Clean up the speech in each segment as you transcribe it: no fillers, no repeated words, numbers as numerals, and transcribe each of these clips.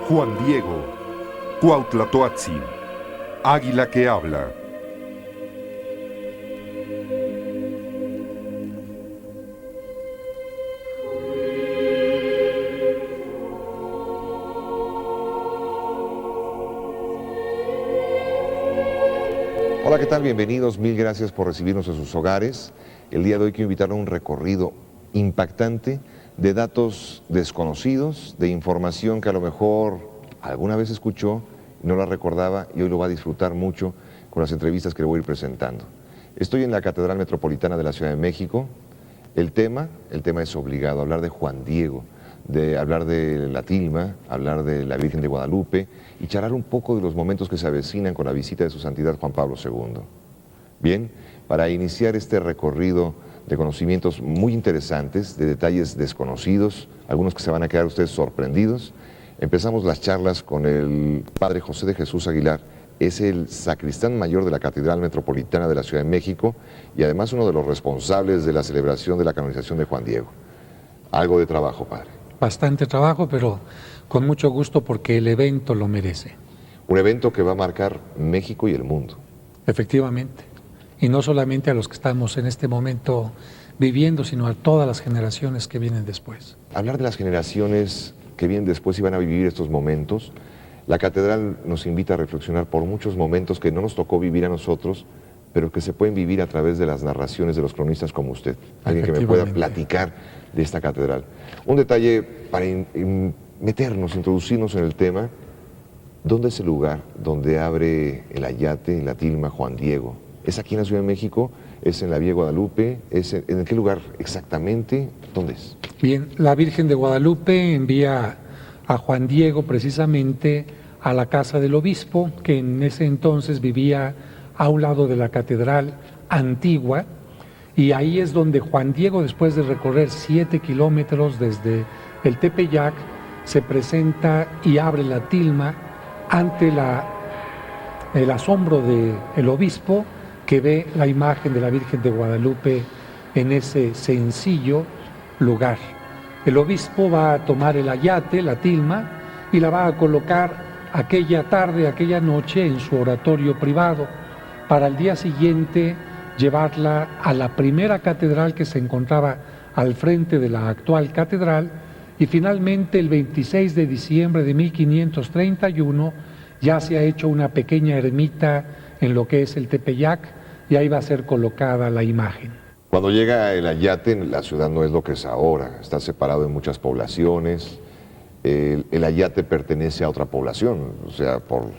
Juan Diego, Cuauhtlatoatzin, águila que habla. Hola, ¿qué tal? Bienvenidos, mil gracias por recibirnos en sus hogares. El día de hoy quiero invitarlos a un recorrido impactante de datos desconocidos, de información que a lo mejor alguna vez escuchó y no la recordaba y hoy lo va a disfrutar mucho con las entrevistas que le voy a ir presentando. Estoy en la Catedral Metropolitana de la Ciudad de México. El tema es obligado, hablar de Juan Diego, de hablar de la tilma, hablar de la Virgen de Guadalupe y charlar un poco de los momentos que se avecinan con la visita de su santidad Juan Pablo II. Bien, para iniciar este recorrido de conocimientos muy interesantes, de detalles desconocidos, algunos que se van a quedar ustedes sorprendidos, empezamos las charlas con el Padre José de Jesús Aguilar. Es el sacristán mayor de la Catedral Metropolitana de la Ciudad de México y además uno de los responsables de la celebración de la canonización de Juan Diego. Algo de trabajo, Padre. Bastante trabajo, pero con mucho gusto porque el evento lo merece. Un evento que va a marcar México y el mundo. Efectivamente. Y no solamente a los que estamos en este momento viviendo, sino a todas las generaciones que vienen después. Hablar de las generaciones que vienen después y van a vivir estos momentos, la catedral nos invita a reflexionar por muchos momentos que no nos tocó vivir a nosotros, pero que se pueden vivir a través de las narraciones de los cronistas como usted. Alguien que me pueda platicar de esta catedral. Un detalle para meternos, introducirnos en el tema. ¿Dónde es el lugar donde abre el ayate, la tilma Juan Diego? ¿Es aquí en la Ciudad de México? ¿Es en la Vía Guadalupe? ¿En qué lugar exactamente? ¿Dónde es? Bien, la Virgen de Guadalupe envía a Juan Diego precisamente a la casa del obispo, que en ese entonces vivía a un lado de la catedral antigua, y ahí es donde Juan Diego, después de recorrer 7 kilómetros desde el Tepeyac, se presenta y abre la tilma ante el asombro del obispo, que ve la imagen de la Virgen de Guadalupe en ese sencillo lugar. El obispo va a tomar el ayate, la tilma, y la va a colocar aquella tarde, aquella noche en su oratorio privado, para el día siguiente llevarla a la primera catedral que se encontraba al frente de la actual catedral, y finalmente el 26 de diciembre de 1531 ya se ha hecho una pequeña ermita en lo que es el Tepeyac, y ahí va a ser colocada la imagen. Cuando llega el ayate, la ciudad no es lo que es ahora, está separado de muchas poblaciones. El ayate pertenece a otra población, o sea, por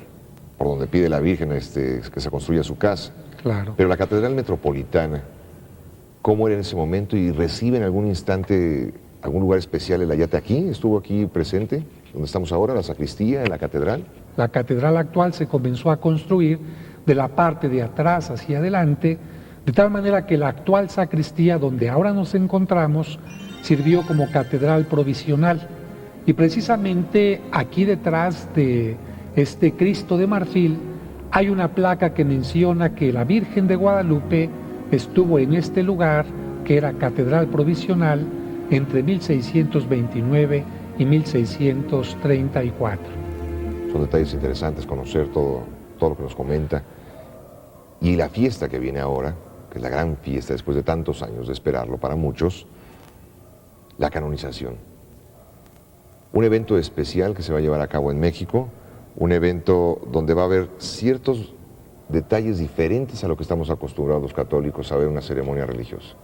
donde pide la Virgen que se construya su casa. Claro. Pero la Catedral Metropolitana, ¿cómo era en ese momento? ¿Y recibe en algún instante, algún lugar especial el ayate aquí? ¿Estuvo aquí presente, donde estamos ahora, la sacristía, en la catedral? La catedral actual se comenzó a construir de la parte de atrás hacia adelante, de tal manera que la actual sacristía, donde ahora nos encontramos, sirvió como catedral provisional. Y precisamente aquí detrás de este Cristo de marfil hay una placa que menciona que la Virgen de Guadalupe estuvo en este lugar, que era catedral provisional, entre 1629 y 1634. Son detalles interesantes conocer todo lo que nos comenta. Y la fiesta que viene ahora, que es la gran fiesta después de tantos años de esperarlo para muchos, la canonización. Un evento especial que se va a llevar a cabo en México, un evento donde va a haber ciertos detalles diferentes a lo que estamos acostumbrados los católicos a ver en una ceremonia religiosa.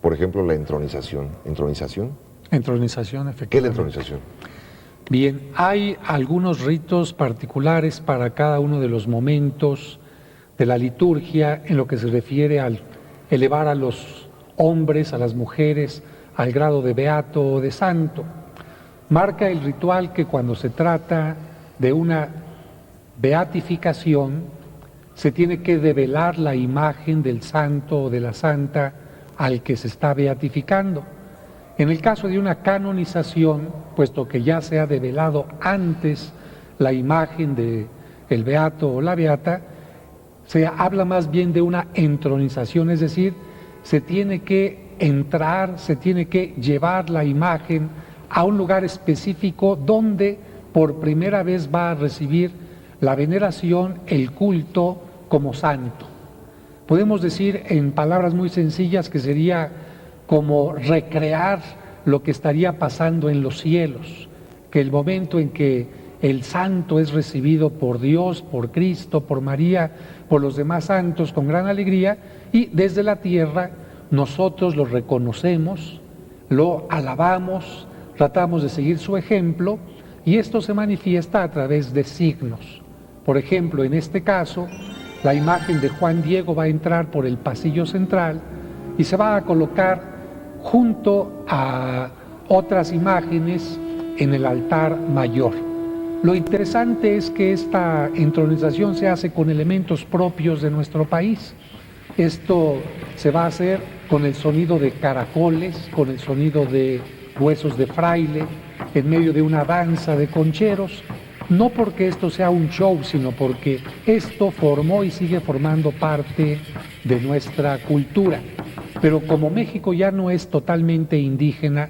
Por ejemplo, la entronización. ¿Entronización? Entronización, efectivamente. ¿Qué es la entronización? Bien, hay algunos ritos particulares para cada uno de los momentos de la liturgia en lo que se refiere al elevar a los hombres, a las mujeres, al grado de beato o de santo. Marca el ritual que cuando se trata de una beatificación, se tiene que develar la imagen del santo o de la santa al que se está beatificando. En el caso de una canonización, puesto que ya se ha develado antes la imagen del beato o la beata, se habla más bien de una entronización, es decir, se tiene que entrar, se tiene que llevar la imagen a un lugar específico donde por primera vez va a recibir la veneración, el culto como santo. Podemos decir en palabras muy sencillas que sería como recrear lo que estaría pasando en los cielos, que el momento en que el santo es recibido por Dios, por Cristo, por María, por los demás santos con gran alegría, y desde la tierra nosotros lo reconocemos, lo alabamos, tratamos de seguir su ejemplo, y esto se manifiesta a través de signos. Por ejemplo, en este caso, la imagen de Juan Diego va a entrar por el pasillo central y se va a colocar junto a otras imágenes en el altar mayor. Lo interesante es que esta entronización se hace con elementos propios de nuestro país. Esto se va a hacer con el sonido de caracoles, con el sonido de huesos de fraile, en medio de una danza de concheros, no porque esto sea un show, sino porque esto formó y sigue formando parte de nuestra cultura. Pero como México ya no es totalmente indígena,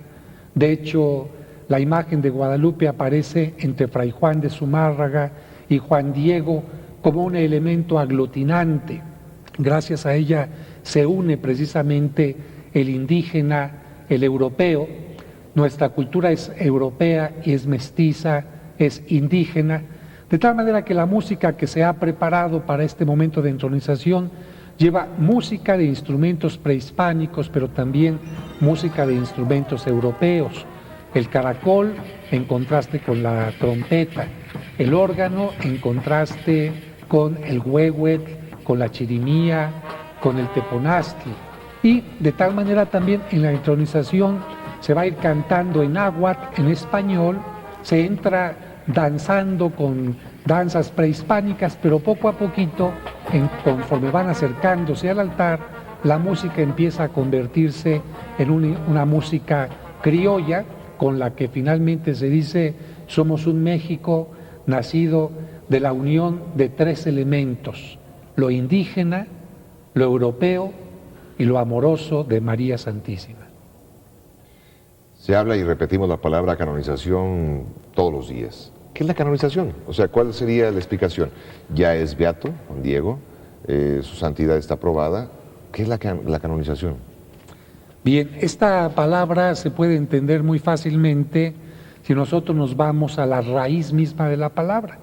de hecho, la imagen de Guadalupe aparece entre Fray Juan de Zumárraga y Juan Diego como un elemento aglutinante. Gracias a ella se une precisamente el indígena, el europeo. Nuestra cultura es europea y es mestiza, es indígena, de tal manera que la música que se ha preparado para este momento de entronización lleva música de instrumentos prehispánicos, pero también música de instrumentos europeos. El caracol en contraste con la trompeta, el órgano en contraste con el huehuetl, con la chirimía, con el teponaztli. Y de tal manera también en la entronización se va a ir cantando en náhuatl, en español, se entra danzando con danzas prehispánicas, pero poco a poquito, conforme van acercándose al altar, la música empieza a convertirse en una música criolla, con la que finalmente se dice, somos un México nacido de la unión de tres elementos, lo indígena, lo europeo y lo amoroso de María Santísima. Se habla y repetimos la palabra canonización todos los días. ¿Qué es la canonización? O sea, ¿cuál sería la explicación? Ya es beato, Juan Diego, su santidad está aprobada. ¿Qué es la canonización? Bien, esta palabra se puede entender muy fácilmente si nosotros nos vamos a la raíz misma de la palabra.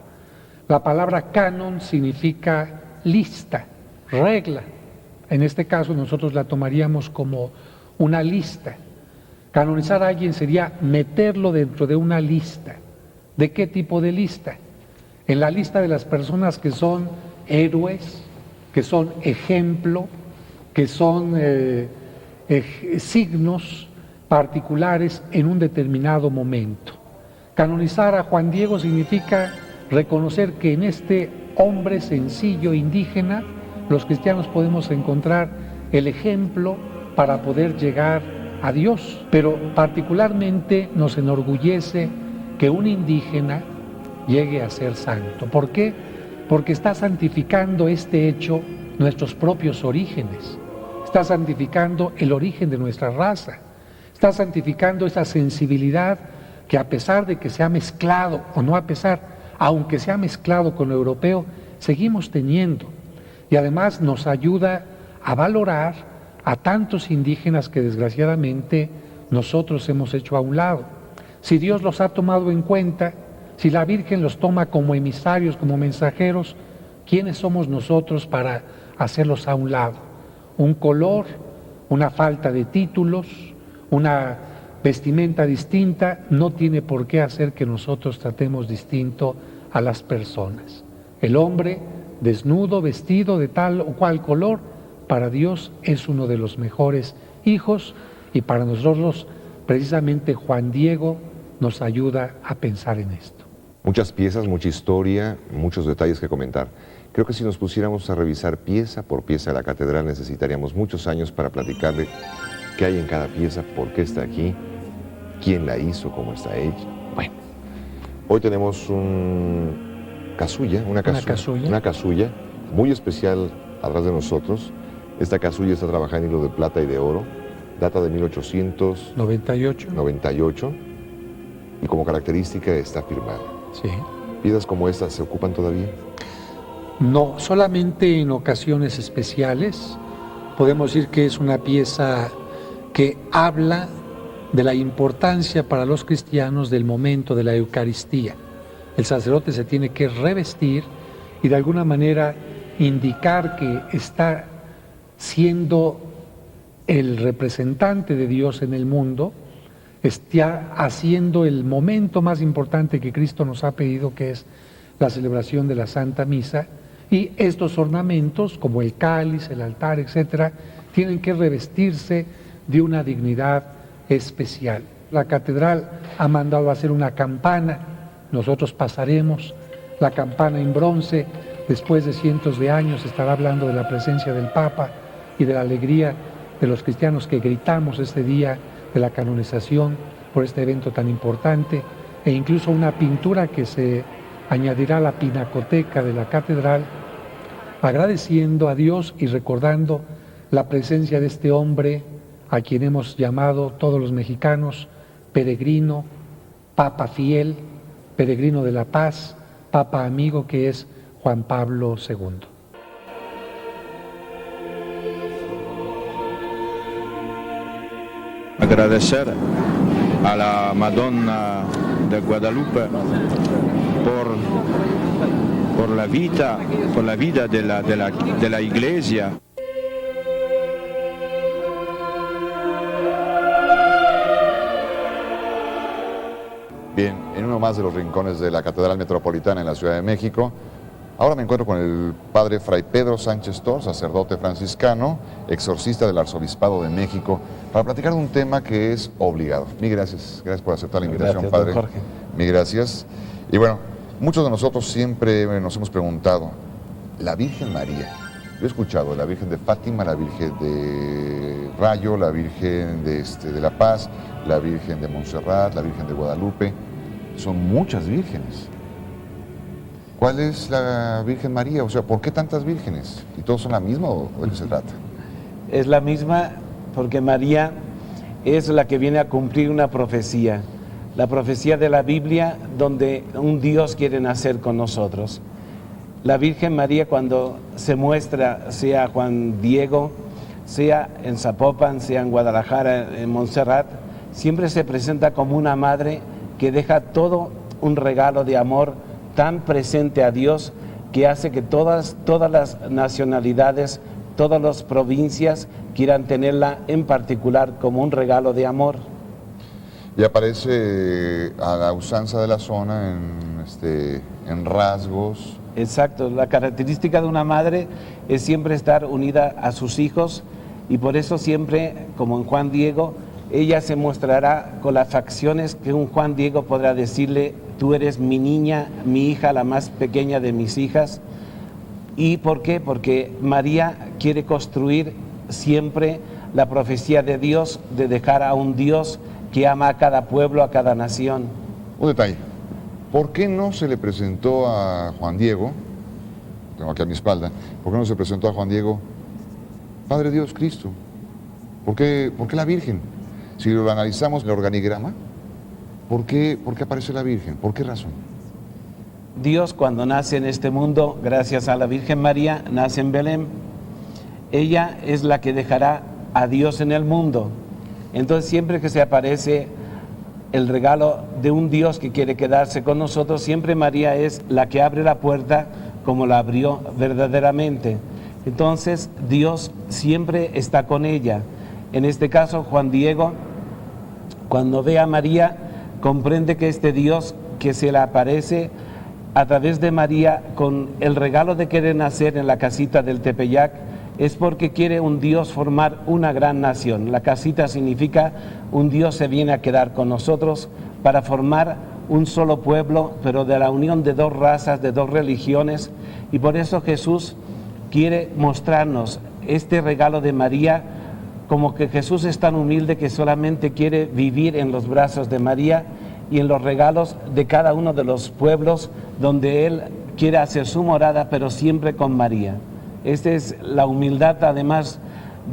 La palabra canon significa lista, regla. En este caso nosotros la tomaríamos como una lista. Canonizar a alguien sería meterlo dentro de una lista. ¿De qué tipo de lista? En la lista de las personas que son héroes, que son ejemplo, que son signos particulares en un determinado momento. Canonizar a Juan Diego significa reconocer que en este hombre sencillo indígena los cristianos podemos encontrar el ejemplo para poder llegar a Dios, pero particularmente nos enorgullece que un indígena llegue a ser santo. ¿Por qué? Porque está santificando este hecho nuestros propios orígenes, está santificando el origen de nuestra raza, está santificando esa sensibilidad que a pesar de que se ha mezclado, o no a pesar, aunque se ha mezclado con lo europeo, seguimos teniendo. Y además nos ayuda a valorar a tantos indígenas que desgraciadamente nosotros hemos hecho a un lado. Si Dios los ha tomado en cuenta, si la Virgen los toma como emisarios, como mensajeros, ¿quiénes somos nosotros para hacerlos a un lado? Un color, una falta de títulos, una vestimenta distinta, no tiene por qué hacer que nosotros tratemos distinto a las personas. El hombre desnudo, vestido de tal o cual color, para Dios es uno de los mejores hijos, y para nosotros precisamente Juan Diego nos ayuda a pensar en esto. Muchas piezas, mucha historia, muchos detalles que comentar. Creo que si nos pusiéramos a revisar pieza por pieza de la catedral necesitaríamos muchos años para platicarle qué hay en cada pieza, por qué está aquí, quién la hizo, cómo está hecha. Bueno, hoy tenemos una casulla muy especial atrás de nosotros. Esta casulla está trabajada en hilo de plata y de oro, data de 1898 y como característica está firmada. Sí. ¿Piezas como estas se ocupan todavía? No, solamente en ocasiones especiales. Podemos decir que es una pieza que habla de la importancia para los cristianos del momento de la Eucaristía. El sacerdote se tiene que revestir y de alguna manera indicar que está siendo el representante de Dios en el mundo, está haciendo el momento más importante que Cristo nos ha pedido, que es la celebración de la Santa Misa, y estos ornamentos, como el cáliz, el altar, etcétera, tienen que revestirse de una dignidad especial. La catedral ha mandado a hacer una campana, nosotros pasaremos la campana en bronce, después de cientos de años estará hablando de la presencia del Papa y de la alegría de los cristianos que gritamos este día de la canonización por este evento tan importante, e incluso una pintura que se añadirá a la pinacoteca de la catedral, agradeciendo a Dios y recordando la presencia de este hombre a quien hemos llamado todos los mexicanos peregrino, Papa fiel, peregrino de la paz, Papa amigo, que es Juan Pablo II. Agradecer a la Madonna de Guadalupe por la vida de la Iglesia. Bien, en uno más de los rincones de la Catedral Metropolitana en la Ciudad de México, ahora me encuentro con el padre Fray Pedro Sánchez Tor, sacerdote franciscano, exorcista del Arzobispado de México, para platicar de un tema que es obligado. Mil gracias, gracias por aceptar la invitación, Gracias, padre. don Jorge. Mil gracias. Y bueno, muchos de nosotros siempre nos hemos preguntado, la Virgen María, yo he escuchado la Virgen de Fátima, la Virgen de Rayo, la Virgen de La Paz, la Virgen de Montserrat, la Virgen de Guadalupe, son muchas vírgenes. ¿Cuál es la Virgen María? O sea, ¿por qué tantas vírgenes? ¿Y todos son la misma o de qué se trata? Es la misma porque María es la que viene a cumplir una profecía, la profecía de la Biblia, donde un Dios quiere nacer con nosotros. La Virgen María, cuando se muestra, sea Juan Diego, sea en Zapopan, sea en Guadalajara, en Montserrat, siempre se presenta como una madre que deja todo un regalo de amor tan presente a Dios, que hace que todas las nacionalidades, todas las provincias quieran tenerla en particular como un regalo de amor. Y aparece a la usanza de la zona en rasgos. Exacto, la característica de una madre es siempre estar unida a sus hijos, y por eso siempre, como en Juan Diego, ella se mostrará con las facciones que un Juan Diego podrá decirle: tú eres mi niña, mi hija, la más pequeña de mis hijas. ¿Y por qué? Porque María quiere construir siempre la profecía de Dios, de dejar a un Dios que ama a cada pueblo, a cada nación. Un detalle, ¿por qué no se le presentó a Juan Diego, tengo aquí a mi espalda, por qué no se presentó a Juan Diego, Padre Dios Cristo? ¿Por qué la Virgen? Si lo analizamos el organigrama, ¿por qué aparece la Virgen? ¿Por qué razón? Dios, cuando nace en este mundo, gracias a la Virgen María, nace en Belén. Ella es la que dejará a Dios en el mundo. Entonces, siempre que se aparece el regalo de un Dios que quiere quedarse con nosotros, siempre María es la que abre la puerta como la abrió verdaderamente. Entonces, Dios siempre está con ella. En este caso, Juan Diego, cuando ve a María, comprende que este Dios que se le aparece a través de María con el regalo de querer nacer en la casita del Tepeyac, es porque quiere un Dios formar una gran nación. La casita significa un Dios se viene a quedar con nosotros para formar un solo pueblo, pero de la unión de dos razas, de dos religiones, y por eso Jesús quiere mostrarnos este regalo de María, como que Jesús es tan humilde que solamente quiere vivir en los brazos de María y en los regalos de cada uno de los pueblos donde Él quiere hacer su morada, pero siempre con María. Esta es la humildad, además,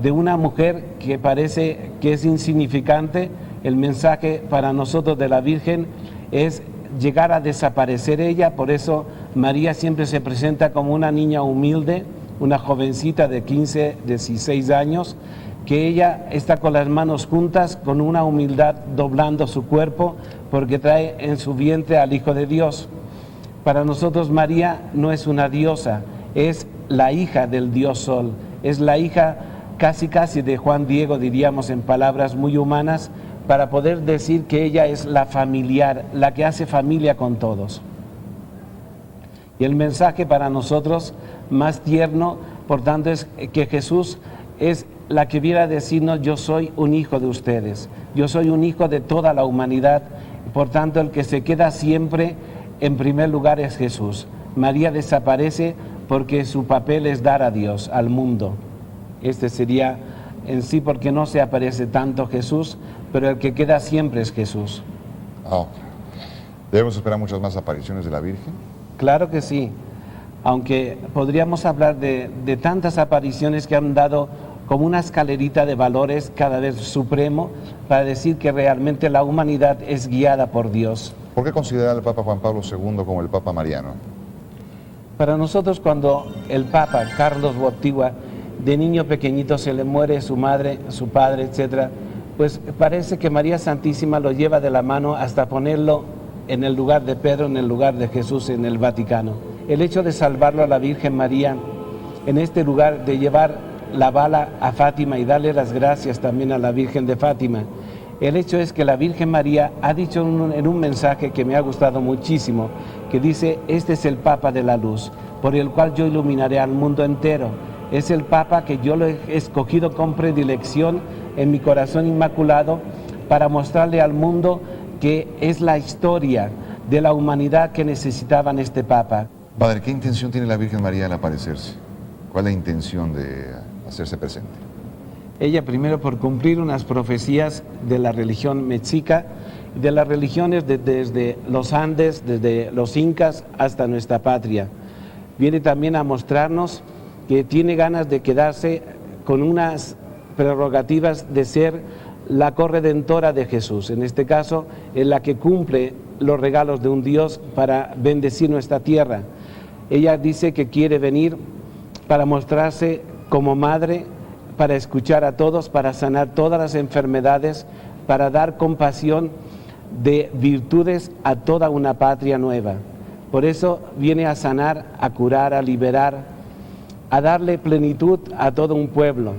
de una mujer que parece que es insignificante. El mensaje para nosotros de la Virgen es llegar a desaparecer ella. Por eso María siempre se presenta como una niña humilde, una jovencita de 15, 16 años, que ella está con las manos juntas, con una humildad, doblando su cuerpo, porque trae en su vientre al Hijo de Dios. Para nosotros María no es una diosa, es la hija del Dios Sol, es la hija casi de Juan Diego, diríamos en palabras muy humanas, para poder decir que ella es la familiar, la que hace familia con todos. Y el mensaje para nosotros más tierno, por tanto, es que Jesús es la que viene a decirnos: yo soy un hijo de ustedes, yo soy un hijo de toda la humanidad. Por tanto, el que se queda siempre en primer lugar es Jesús. María desaparece porque su papel es dar a Dios, al mundo. Este sería en sí, porque no se aparece tanto Jesús, pero el que queda siempre es Jesús. Oh. ¿Debemos esperar muchas más apariciones de la Virgen? Claro que sí, aunque podríamos hablar de tantas apariciones que han dado como una escalerita de valores cada vez supremo para decir que realmente la humanidad es guiada por Dios. ¿Por qué considerar al Papa Juan Pablo II como el Papa Mariano? Para nosotros, cuando el Papa Carlos Wojtyła, de niño pequeñito, se le muere su madre, su padre, etc., pues parece que María Santísima lo lleva de la mano hasta ponerlo en el lugar de Pedro, en el lugar de Jesús en el Vaticano. El hecho de salvarlo a la Virgen María en este lugar, de llevar la bala a Fátima y darle las gracias también a la Virgen de Fátima. El hecho es que la Virgen María ha dicho en un mensaje que me ha gustado muchísimo, que dice: este es el Papa de la luz, por el cual yo iluminaré al mundo entero. Es el Papa que yo lo he escogido con predilección en mi corazón inmaculado para mostrarle al mundo que es la historia de la humanidad que necesitaban este Papa. Padre, ¿qué intención tiene la Virgen María al aparecerse? ¿Cuál es la intención de hacerse presente? Ella primero por cumplir unas profecías de la religión mexica, de las religiones desde los Andes, desde los incas hasta nuestra patria. Viene también a mostrarnos que tiene ganas de quedarse con unas prerrogativas de ser la corredentora de Jesús, en este caso en la que cumple los regalos de un Dios para bendecir nuestra tierra. Ella dice que quiere venir para mostrarse como madre, para escuchar a todos, para sanar todas las enfermedades, para dar compasión de virtudes a toda una patria nueva. Por eso viene a sanar, a curar, a liberar, a darle plenitud a todo un pueblo.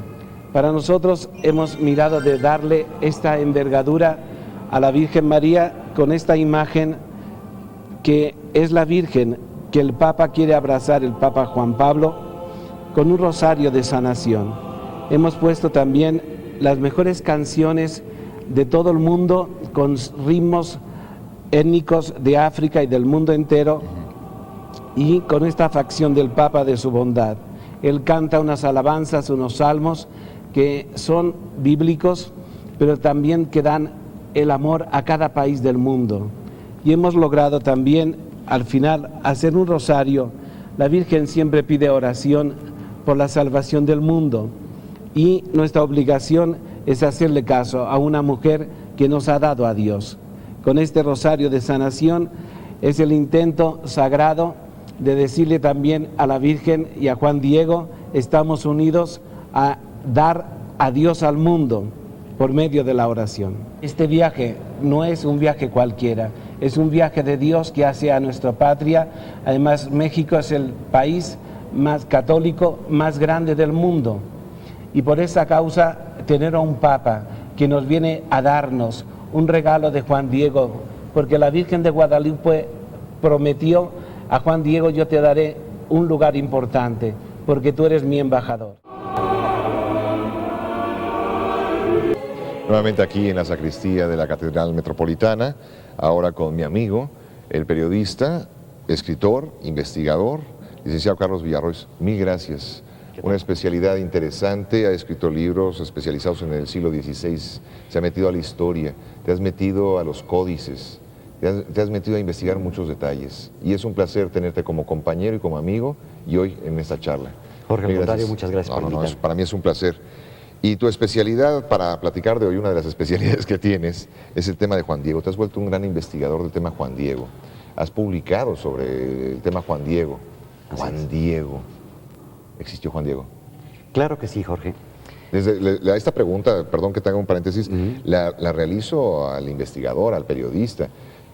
Para nosotros hemos mirado de darle esta envergadura a la Virgen María con esta imagen que es la Virgen que el Papa quiere abrazar, el Papa Juan Pablo, con un rosario de sanación. Hemos puesto también las mejores canciones de todo el mundo con ritmos étnicos de África y del mundo entero, y con esta facción del Papa de su bondad. Él canta unas alabanzas, unos salmos que son bíblicos, pero también que dan el amor a cada país del mundo. Y hemos logrado también, al final, hacer un rosario. La Virgen siempre pide oración por la salvación del mundo, y nuestra obligación es hacerle caso a una mujer que nos ha dado a Dios. Con este rosario de sanación es el intento sagrado de decirle también a la Virgen y a Juan Diego: estamos unidos a dar a Dios al mundo por medio de la oración. Este viaje no es un viaje cualquiera, es un viaje de Dios que hace a nuestra patria. Además, México es el país más católico, más grande del mundo, y por esa causa tener a un Papa que nos viene a darnos un regalo de Juan Diego, porque la Virgen de Guadalupe prometió a Juan Diego: yo te daré un lugar importante, porque tú eres mi embajador. Nuevamente aquí en la sacristía de la Catedral Metropolitana, ahora con mi amigo, el periodista, escritor, investigador, licenciado Carlos Villarroel. Mil gracias. Una especialidad interesante, ha escrito libros especializados en el siglo XVI, se ha metido a la historia, te has metido a los códices, te has metido a investigar muchos detalles, y es un placer tenerte como compañero y como amigo, y hoy en esta charla. Jorge Montario, muchas gracias por invitarme. Para mí es un placer. Y tu especialidad, para platicar de hoy, una de las especialidades que tienes, es el tema de Juan Diego. Te has vuelto un gran investigador del tema Juan Diego. Has publicado sobre el tema Juan Diego. Juan Diego. ¿Existió Juan Diego? Claro que sí, Jorge. Esta pregunta, perdón que te haga un paréntesis, la realizo al investigador, al periodista,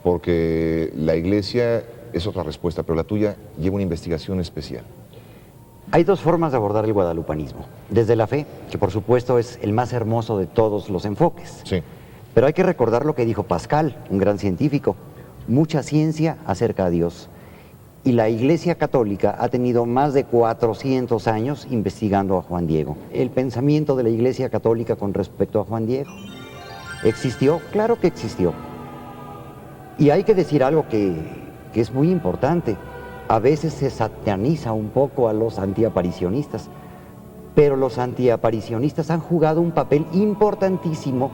porque la iglesia es otra respuesta, pero la tuya lleva una investigación especial. Hay dos formas de abordar el guadalupanismo. Desde la fe, que por supuesto es el más hermoso de todos los enfoques. Sí. Pero hay que recordar lo que dijo Pascal, un gran científico. Mucha ciencia acerca a Dios. Y la Iglesia Católica ha tenido más de 400 años investigando a Juan Diego. El pensamiento de la Iglesia Católica con respecto a Juan Diego. ¿Existió? Claro que existió. Y hay que decir algo que es muy importante. A veces se sataniza un poco a los antiaparicionistas, pero los antiaparicionistas han jugado un papel importantísimo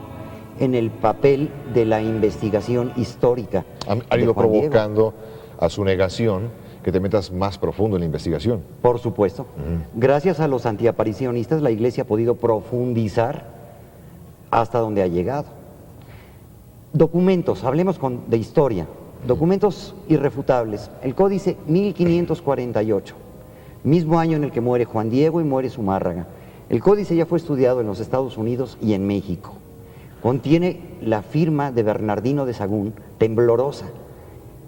en el papel de la investigación histórica. Han ido provocando a su negación que te metas más profundo en la investigación. Por supuesto. Gracias a los antiaparicionistas la Iglesia ha podido profundizar hasta donde ha llegado. Documentos, hablemos de historia. Documentos irrefutables. El Códice 1548, mismo año en el que muere Juan Diego y muere Zumárraga. El Códice ya fue estudiado en los Estados Unidos y en México. Contiene la firma de Bernardino de Sahagún, temblorosa.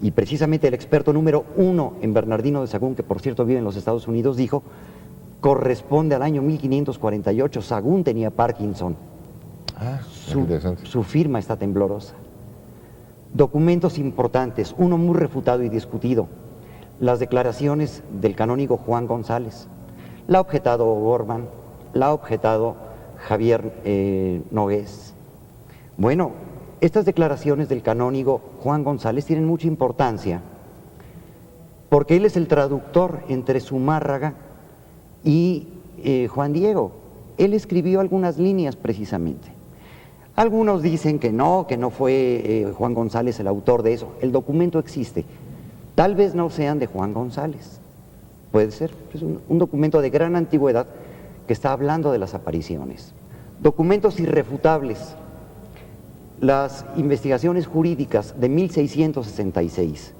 Y precisamente el experto número 1 en Bernardino de Sahagún, que por cierto vive en los Estados Unidos, dijo, corresponde al año 1548, Sahagún tenía Parkinson. Interesante. Su firma está temblorosa. Documentos importantes, uno muy refutado y discutido, las declaraciones del canónigo Juan González. La ha objetado Gorman, la ha objetado Javier Nogués. Bueno, estas declaraciones del canónigo Juan González tienen mucha importancia porque él es el traductor entre Zumárraga y Juan Diego. Él escribió algunas líneas precisamente. Algunos dicen que no fue Juan González el autor de eso. El documento existe. Tal vez no sean de Juan González. Puede ser. Es un documento de gran antigüedad que está hablando de las apariciones. Documentos irrefutables. Las investigaciones jurídicas de 1666.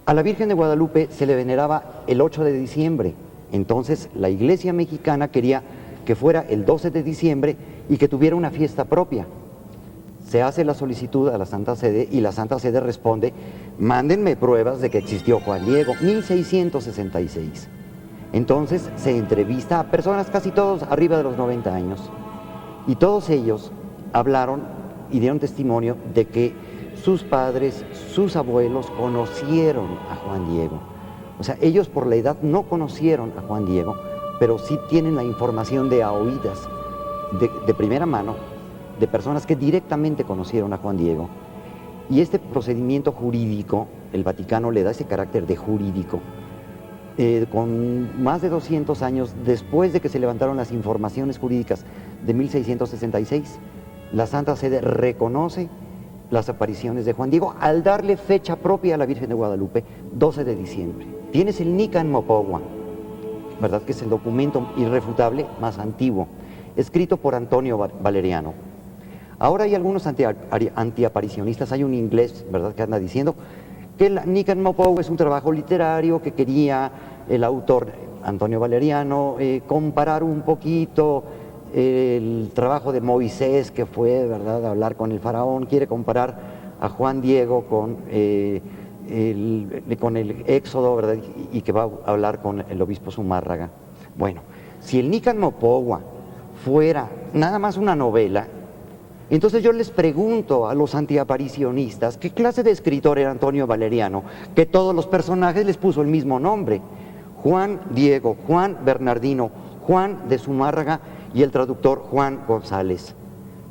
A la Virgen de Guadalupe se le veneraba el 8 de diciembre. Entonces la Iglesia mexicana quería que fuera el 12 de diciembre y que tuviera una fiesta propia. Se hace la solicitud a la Santa Sede y la Santa Sede responde, mándenme pruebas de que existió Juan Diego, 1666. Entonces se entrevista a personas, casi todos arriba de los 90 años, y todos ellos hablaron y dieron testimonio de que sus padres, sus abuelos conocieron a Juan Diego. O sea, ellos por la edad no conocieron a Juan Diego, pero sí tienen la información de a oídas, de primera mano, de personas que directamente conocieron a Juan Diego. Y este procedimiento jurídico, el Vaticano le da ese carácter de jurídico, con más de 200 años después de que se levantaron las informaciones jurídicas de 1666, la Santa Sede reconoce las apariciones de Juan Diego al darle fecha propia a la Virgen de Guadalupe, 12 de diciembre. Tienes el Nican Mopogua, ¿verdad? Que es el documento irrefutable más antiguo, escrito por Antonio Valeriano. Ahora hay algunos antiaparicionistas, hay un inglés, ¿verdad?, que anda diciendo que el Nican Mopogua es un trabajo literario que quería el autor Antonio Valeriano comparar un poquito el trabajo de Moisés, que fue, ¿verdad?, hablar con el faraón, quiere comparar a Juan Diego con el Éxodo, ¿verdad?, y que va a hablar con el obispo Zumárraga. Bueno, si el Nican Mopogua fuera nada más una novela, entonces yo les pregunto a los antiaparicionistas, ¿qué clase de escritor era Antonio Valeriano? Que todos los personajes les puso el mismo nombre, Juan Diego, Juan Bernardino, Juan de Zumárraga y el traductor Juan González.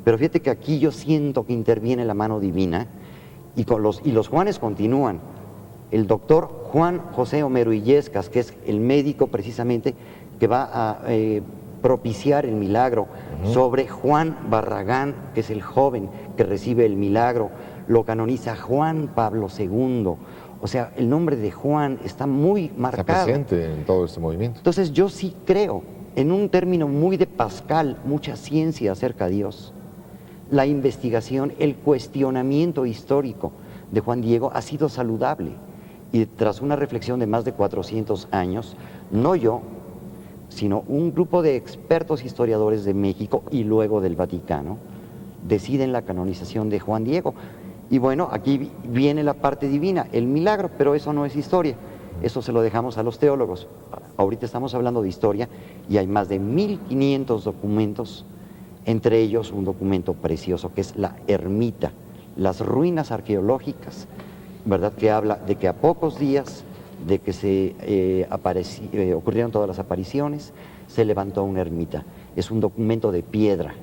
Pero fíjate que aquí yo siento que interviene la mano divina y los Juanes continúan. El doctor Juan José Homero Illescas, que es el médico precisamente que va a propiciar el milagro, sobre Juan Barragán, que es el joven que recibe el milagro, lo canoniza Juan Pablo II. O sea, el nombre de Juan está muy marcado. Está presente en todo este movimiento. Entonces yo sí creo En un término muy de Pascal, mucha ciencia acerca de Dios, la investigación, el cuestionamiento histórico de Juan Diego ha sido saludable. Y tras una reflexión de más de 400 años, no yo, sino un grupo de expertos historiadores de México y luego del Vaticano, deciden la canonización de Juan Diego. Y bueno, aquí viene la parte divina, el milagro, pero eso no es historia, eso se lo dejamos a los teólogos. Ahorita estamos hablando de historia y hay más de 1500 documentos, entre ellos un documento precioso que es la ermita, las ruinas arqueológicas, ¿verdad? Que habla de que a pocos días de que se ocurrieron todas las apariciones, se levantó una ermita. Es un documento de piedra,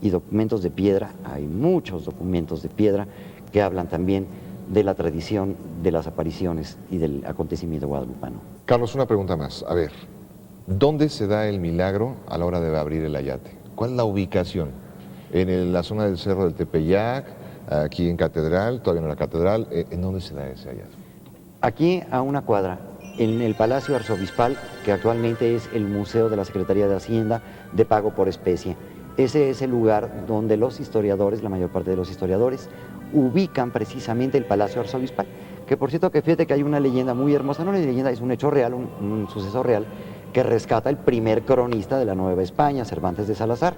y documentos de piedra, hay muchos documentos de piedra que hablan también de la tradición de las apariciones y del acontecimiento guadalupano. Carlos, una pregunta más. A ver, ¿dónde se da el milagro a la hora de abrir el ayate? ¿Cuál es la ubicación? ¿En la zona del Cerro del Tepeyac, aquí en Catedral, todavía no en la Catedral? ¿En dónde se da ese ayate? Aquí a una cuadra, en el Palacio Arzobispal, que actualmente es el Museo de la Secretaría de Hacienda de pago por especie. Ese es el lugar donde los historiadores, la mayor parte de los historiadores, ubican precisamente el Palacio Arzobispal. Que por cierto, que fíjate que hay una leyenda muy hermosa, no una leyenda, es un hecho real, un suceso real, que rescata el primer cronista de la Nueva España, Cervantes de Salazar.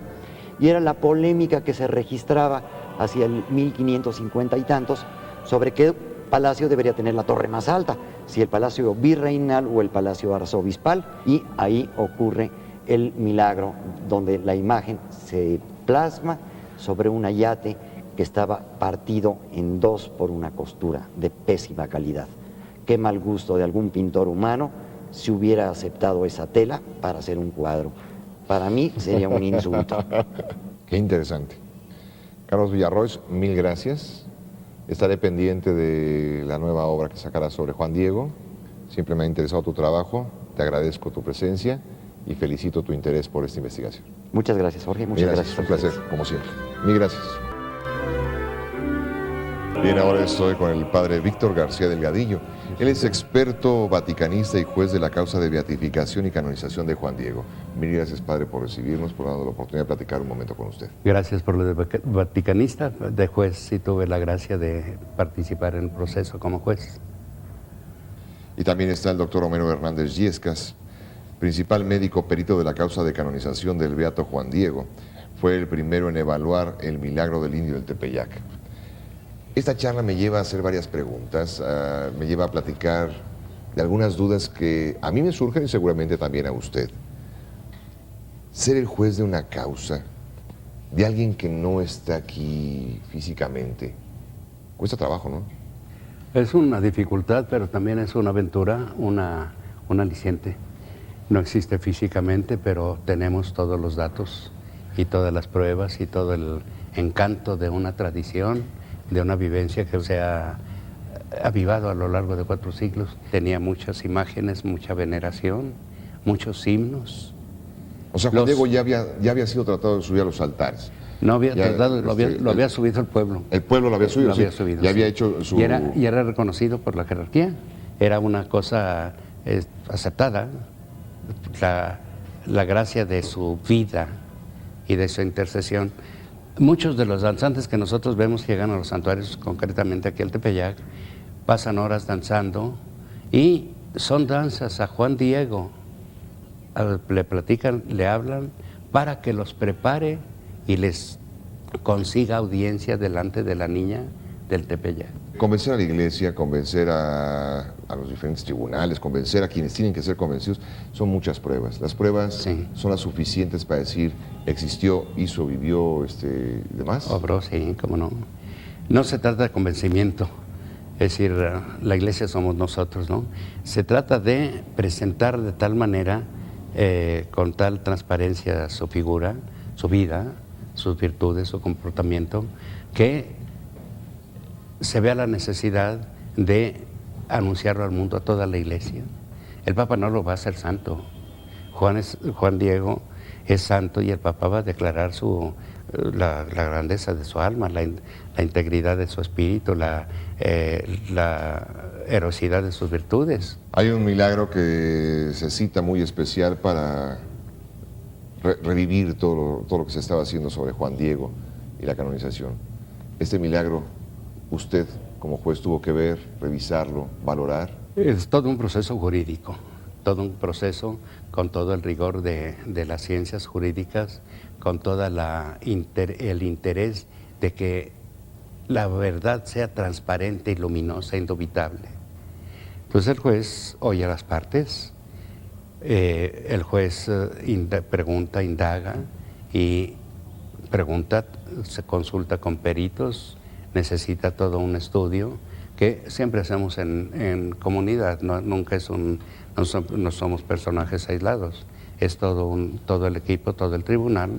Y era la polémica que se registraba hacia el 1550 y tantos sobre qué palacio debería tener la torre más alta, si el Palacio Virreinal o el Palacio Arzobispal, y ahí ocurre el milagro donde la imagen se plasma sobre un ayate que estaba partido en dos por una costura de pésima calidad. Qué mal gusto de algún pintor humano si hubiera aceptado esa tela para hacer un cuadro. Para mí sería un insulto. Qué interesante. Carlos Villarroel, mil gracias. Estaré pendiente de la nueva obra que sacarás sobre Juan Diego. Siempre me ha interesado tu trabajo, te agradezco tu presencia y felicito tu interés por esta investigación. Muchas gracias, Jorge. Muchas gracias. Un placer, como siempre. Mil gracias. Bien, ahora estoy con el padre Víctor García Delgadillo. Él es experto vaticanista y juez de la causa de beatificación y canonización de Juan Diego. Mil gracias, padre, por recibirnos, por darnos la oportunidad de platicar un momento con usted. Gracias por lo de vaticanista. De juez sí tuve la gracia de participar en el proceso como juez. Y también está el doctor Homero Hernández Yescas, principal médico perito de la causa de canonización del beato Juan Diego. Fue el primero en evaluar el milagro del indio del Tepeyac. Esta charla me lleva a hacer varias preguntas, me lleva a platicar de algunas dudas que a mí me surgen y seguramente también a usted. Ser el juez de una causa, de alguien que no está aquí físicamente, cuesta trabajo, ¿no? Es una dificultad, pero también es una aventura, un aliciente. No existe físicamente, pero tenemos todos los datos y todas las pruebas y todo el encanto de una tradición, de una vivencia que se ha avivado a lo largo de 4 siglos. Tenía muchas imágenes, mucha veneración, muchos himnos. O sea, Juan Diego ya había sido tratado de subir a los altares. No había tratado, lo había subido el pueblo. El pueblo lo había subido, Lo había subido, ya sí. había hecho su... Y era reconocido por la jerarquía. Era una cosa aceptada. La gracia de su vida y de su intercesión. Muchos de los danzantes que nosotros vemos que llegan a los santuarios, concretamente aquí al Tepeyac, pasan horas danzando y son danzas a Juan Diego. Le platican, le hablan para que los prepare y les consiga audiencia delante de la niña del Tepeyac. Convencer a la iglesia, convencer a los diferentes tribunales, convencer a quienes tienen que ser convencidos, son muchas pruebas. Las pruebas son las suficientes para decir, existió, hizo, vivió, demás. Obró, sí, cómo no. No se trata de convencimiento, es decir, la iglesia somos nosotros, ¿no? Se trata de presentar de tal manera, con tal transparencia su figura, su vida, sus virtudes, su comportamiento, que se vea la necesidad de anunciarlo al mundo, a toda la iglesia. El Papa no lo va a hacer santo. Juan Diego es santo y el Papa va a declarar la grandeza de su alma, la integridad de su espíritu, la heroicidad de sus virtudes. Hay un milagro que se cita muy especial para revivir todo lo que se estaba haciendo sobre Juan Diego y la canonización. Este milagro, usted como juez tuvo que ver, revisarlo, valorar. Es todo un proceso jurídico, todo un proceso con todo el rigor de las ciencias jurídicas, con todo el interés de que la verdad sea transparente y luminosa, indubitable. Entonces el juez oye a las partes, el juez pregunta, indaga y pregunta, se consulta con peritos, necesita todo un estudio que siempre hacemos en comunidad, nunca no somos personajes aislados, es todo el equipo, todo el tribunal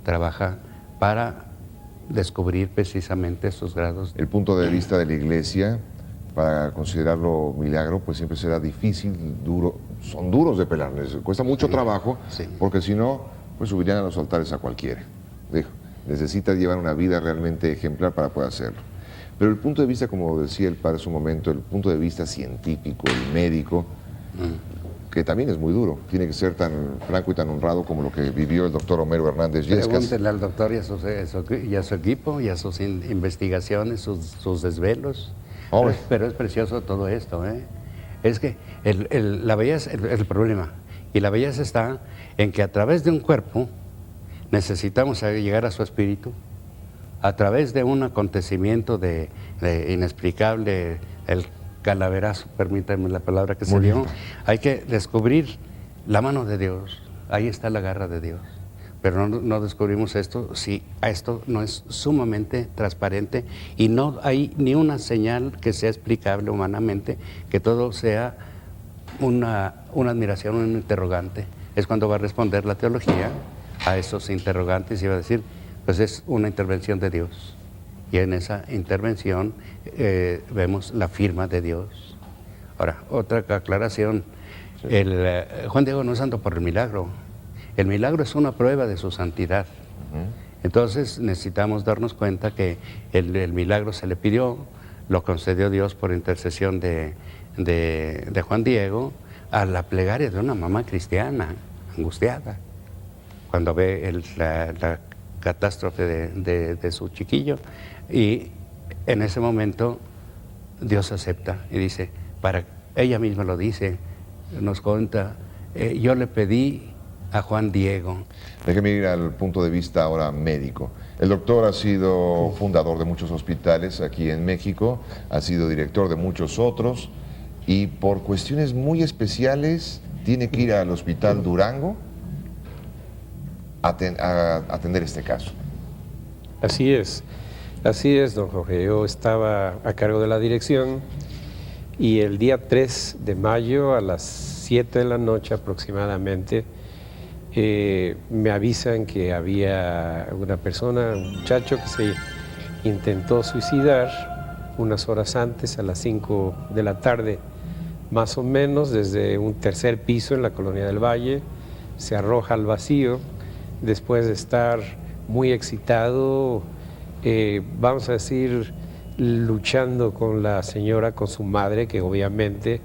trabaja para descubrir precisamente esos grados. El punto de vista de la Iglesia, para considerarlo milagro, pues siempre será difícil, duro, son duros de pelar, cuesta mucho trabajo, porque si no, pues subirían a los altares a cualquiera. Dijo, necesita llevar una vida realmente ejemplar para poder hacerlo. Pero el punto de vista, como decía el padre hace un momento, el punto de vista científico y médico, que también es muy duro, tiene que ser tan franco y tan honrado como lo que vivió el doctor Homero Hernández Yescas. Pregúntenle al doctor y a su equipo y a sus investigaciones, sus desvelos. Pero es precioso todo esto, ¿eh? Es que la belleza, el problema, y la belleza está en que a través de un cuerpo necesitamos llegar a su espíritu, a través de un acontecimiento de inexplicable, el calaverazo, permítanme la palabra que se dio, hay que descubrir la mano de Dios, ahí está la garra de Dios. Pero no descubrimos esto si esto no es sumamente transparente y no hay ni una señal que sea explicable humanamente, que todo sea una admiración, un interrogante. Es cuando va a responder la teología a esos interrogantes y va a decir, pues es una intervención de Dios. Y en esa intervención vemos la firma de Dios. Ahora, otra aclaración, Juan Diego no es santo por el milagro. El milagro es una prueba de su santidad. Entonces necesitamos darnos cuenta que el milagro se le pidió, lo concedió Dios por intercesión de Juan Diego a la plegaria de una mamá cristiana, angustiada, cuando ve la catástrofe de su chiquillo. Y en ese momento Dios acepta y dice, ella misma lo dice, nos cuenta, yo le pedí a Juan Diego. Déjeme ir al punto de vista ahora médico. El doctor ha sido fundador de muchos hospitales aquí en México, ha sido director de muchos otros y por cuestiones muy especiales tiene que ir al Hospital Durango a atender este caso. Así es, don Jorge. Yo estaba a cargo de la dirección y el día 3 de mayo a las 7 de la noche aproximadamente me avisan que había una persona, un muchacho que se intentó suicidar unas horas antes, a las 5 de la tarde, más o menos, desde un tercer piso en la Colonia del Valle, se arroja al vacío, después de estar muy excitado, vamos a decir, luchando con la señora, con su madre, que obviamente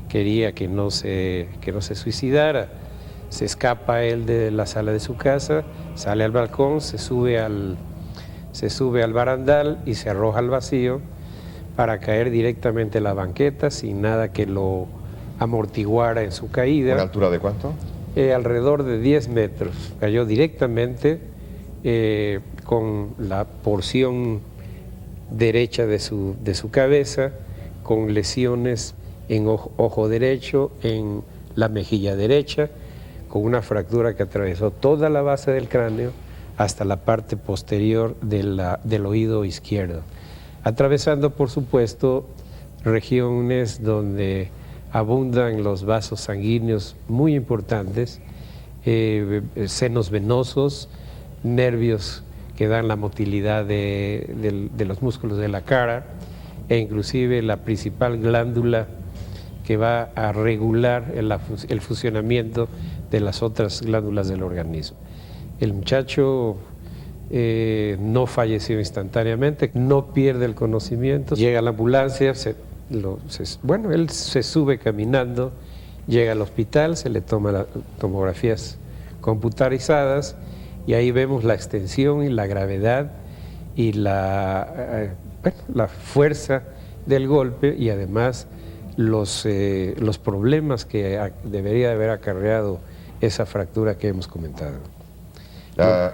quería que no se suicidara. Se escapa él de la sala de su casa, sale al balcón, se sube al barandal y se arroja al vacío para caer directamente en la banqueta sin nada que lo amortiguara en su caída. ¿Una altura de cuánto? Alrededor de 10 metros. Cayó directamente con la porción derecha de su cabeza, con lesiones en ojo derecho, en la mejilla derecha, con una fractura que atravesó toda la base del cráneo hasta la parte posterior del oído izquierdo, atravesando, por supuesto, regiones donde abundan los vasos sanguíneos muy importantes, senos venosos, nervios que dan la motilidad de los músculos de la cara e inclusive la principal glándula que va a regular el funcionamiento de las otras glándulas del organismo. El muchacho no falleció instantáneamente, no pierde el conocimiento, llega a la ambulancia, él se sube caminando, llega al hospital, se le toma las tomografías computarizadas, y ahí vemos la extensión y la gravedad y la fuerza del golpe, y además los problemas que debería de haber acarreado esa fractura que hemos comentado.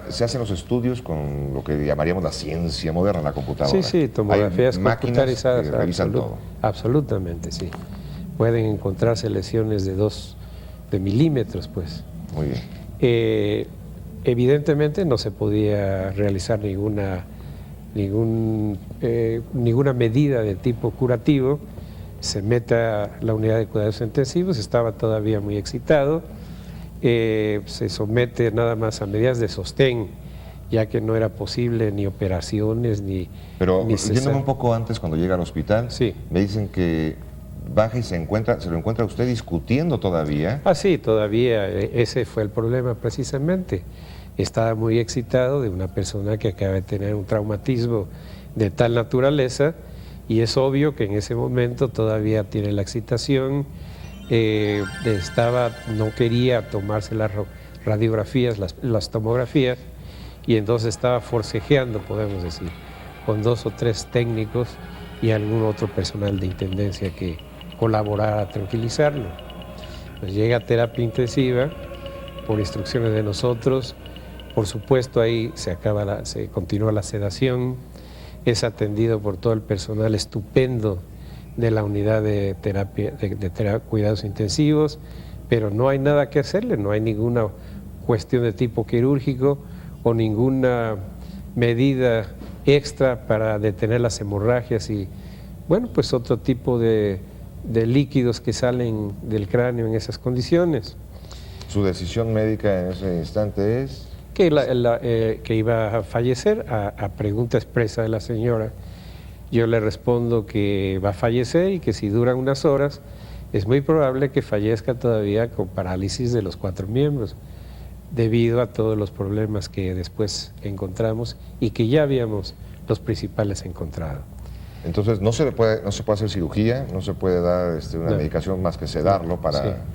Se hacen los estudios con lo que llamaríamos la ciencia moderna, la computadora. Sí, tomografías Hay máquinas computarizadas. que revisan todo. Absolutamente, sí. Pueden encontrarse lesiones de 2 milímetros, pues. Muy bien. Evidentemente no se podía realizar ninguna medida de tipo curativo. Se mete a la unidad de cuidados intensivos, estaba todavía muy excitado. Se somete nada más a medidas de sostén, ya que no era posible ni operaciones ni... Pero yéndome un poco antes, cuando llega al hospital, sí, me dicen que baja y se lo encuentra usted discutiendo todavía. Ah, sí, todavía. Ese fue el problema precisamente. Estaba muy excitado de una persona que acaba de tener un traumatismo de tal naturaleza, y es obvio que en ese momento todavía tiene la excitación. No quería tomarse las radiografías, las tomografías, y entonces estaba forcejeando, podemos decir, con 2 o 3 técnicos y algún otro personal de intendencia que colaborara a tranquilizarlo. Pues llega a terapia intensiva por instrucciones de nosotros. Por supuesto, ahí se continúa la sedación, es atendido por todo el personal estupendo de la unidad de cuidados intensivos, pero no hay nada que hacerle, no hay ninguna cuestión de tipo quirúrgico o ninguna medida extra para detener las hemorragias y, bueno, pues otro tipo de líquidos que salen del cráneo en esas condiciones. ¿Su decisión médica en ese instante es? Que iba a fallecer, a pregunta expresa de la señora. Yo le respondo que va a fallecer y que si duran unas horas es muy probable que fallezca todavía con parálisis de los 4 miembros, debido a todos los problemas que después encontramos y que ya habíamos los principales encontrado. Entonces no se puede hacer cirugía, no se puede dar una medicación más que sedarlo para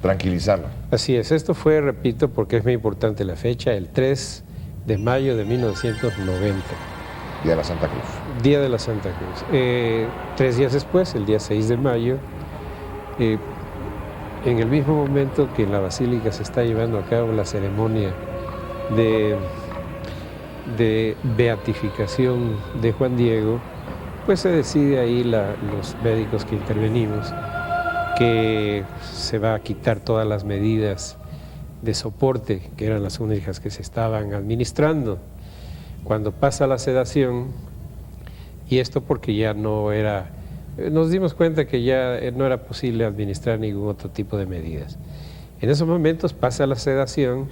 tranquilizarlo. Así es, esto fue, repito, porque es muy importante la fecha, el 3 de mayo de 1990. Día de la Santa Cruz. Día de la Santa Cruz. 3 días después, el día 6 de mayo, en el mismo momento que en la Basílica se está llevando a cabo la ceremonia de beatificación de Juan Diego, pues se decide ahí, los médicos que intervenimos, que se va a quitar todas las medidas de soporte, que eran las únicas que se estaban administrando. Cuando pasa la sedación, y esto porque ya no era, nos dimos cuenta que ya no era posible administrar ningún otro tipo de medidas. En esos momentos pasa la sedación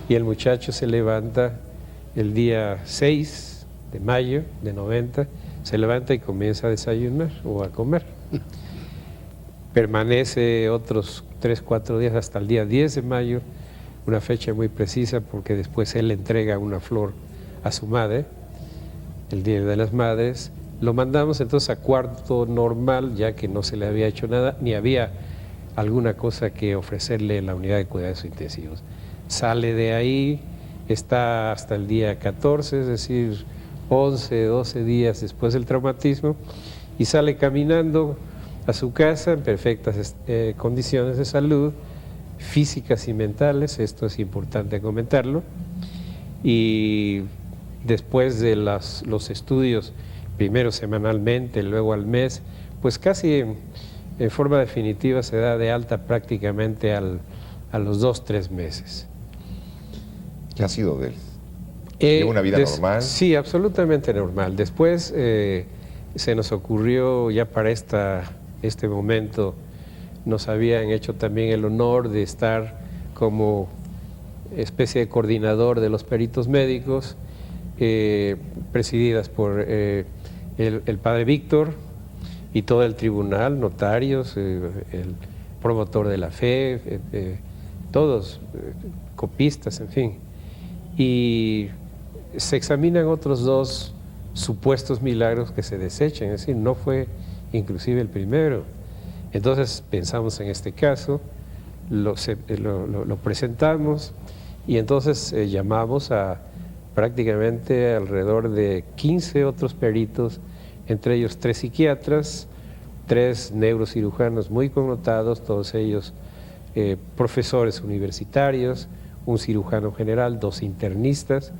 y el muchacho se levanta el día 6 de mayo de 90, se levanta y comienza a desayunar o a comer. Permanece otros 3, 4 días hasta el día 10 de mayo, una fecha muy precisa porque después él le entrega una flor a su madre, el Día de las Madres. Lo mandamos entonces a cuarto normal, ya que no se le había hecho nada, ni había alguna cosa que ofrecerle en la unidad de cuidados intensivos. Sale de ahí, está hasta el día 14, es decir, 11, 12 días después del traumatismo, y sale caminando a su casa en perfectas condiciones de salud, físicas y mentales, esto es importante comentarlo, y después de los estudios, primero semanalmente, luego al mes, pues casi en forma definitiva se da de alta prácticamente a los 2, 3 meses. ¿Qué ha sido de él? ¿Lleva una vida normal? Sí, absolutamente normal. Después se nos ocurrió, ya para este momento, nos habían hecho también el honor de estar como especie de coordinador de los peritos médicos, presididas por el padre Víctor y todo el tribunal, notarios, el promotor de la fe, todos, copistas, en fin. Y se examinan otros 2 supuestos milagros que se desechan, es decir, no fue inclusive el primero. Entonces pensamos en este caso, lo presentamos y entonces llamamos a prácticamente alrededor de 15 otros peritos, entre ellos 3 psiquiatras, 3 neurocirujanos muy connotados, todos ellos profesores universitarios, un cirujano general, 2 internistas,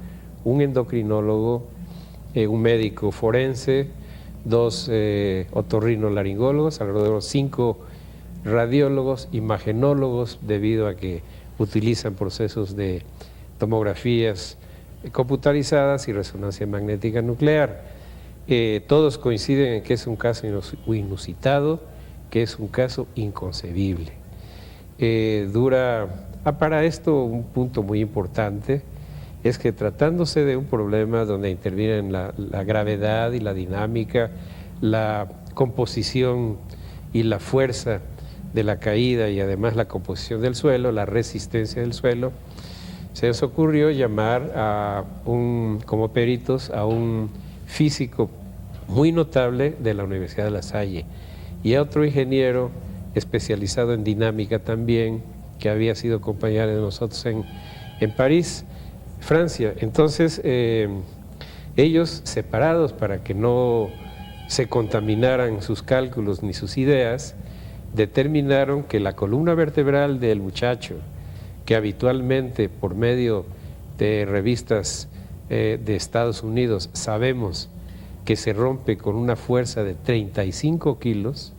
un endocrinólogo, un médico forense, 2 otorrinolaringólogos, alrededor de 5 radiólogos, imagenólogos, debido a que utilizan procesos de tomografías computarizadas y resonancia magnética nuclear. Todos coinciden en que es un caso inusitado, que es un caso inconcebible. Para esto un punto muy importante es que tratándose de un problema donde intervienen la gravedad y la dinámica, la composición y la fuerza de la caída y además la composición del suelo, la resistencia del suelo, se les ocurrió llamar como peritos a un físico muy notable de la Universidad de La Salle y a otro ingeniero especializado en dinámica también, que había sido compañero de nosotros en París, Francia. Entonces, ellos separados para que no se contaminaran sus cálculos ni sus ideas, determinaron que la columna vertebral del muchacho, que habitualmente por medio de revistas de Estados Unidos sabemos que se rompe con una fuerza de 35 kilos,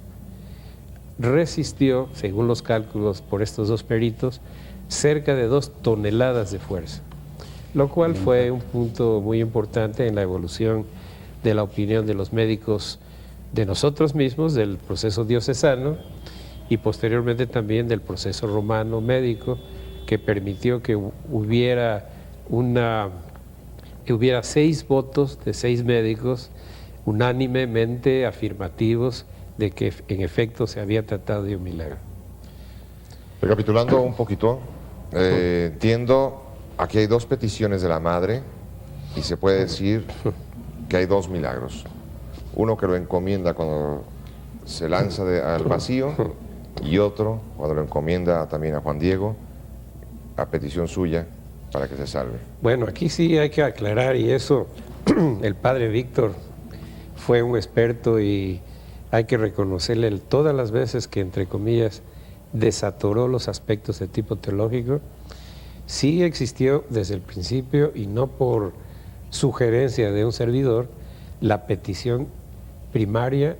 resistió, según los cálculos por estos 2 peritos, cerca de 2 toneladas de fuerza, lo cual fue un punto muy importante en la evolución de la opinión de los médicos, de nosotros mismos, del proceso diocesano y posteriormente también del proceso romano médico, que permitió que hubiera 6 votos de 6 médicos unánimemente afirmativos de que en efecto se había tratado de un milagro. Recapitulando un poquito, entiendo, aquí hay 2 peticiones de la madre y se puede decir que hay 2 milagros. Uno que lo encomienda cuando se lanza al vacío y otro cuando lo encomienda también a Juan Diego a petición suya para que se salve. Bueno, aquí sí hay que aclarar, y eso el padre Víctor fue un experto y hay que reconocerle todas las veces que, entre comillas, desatoró los aspectos de tipo teológico. Sí existió desde el principio, y no por sugerencia de un servidor, la petición primaria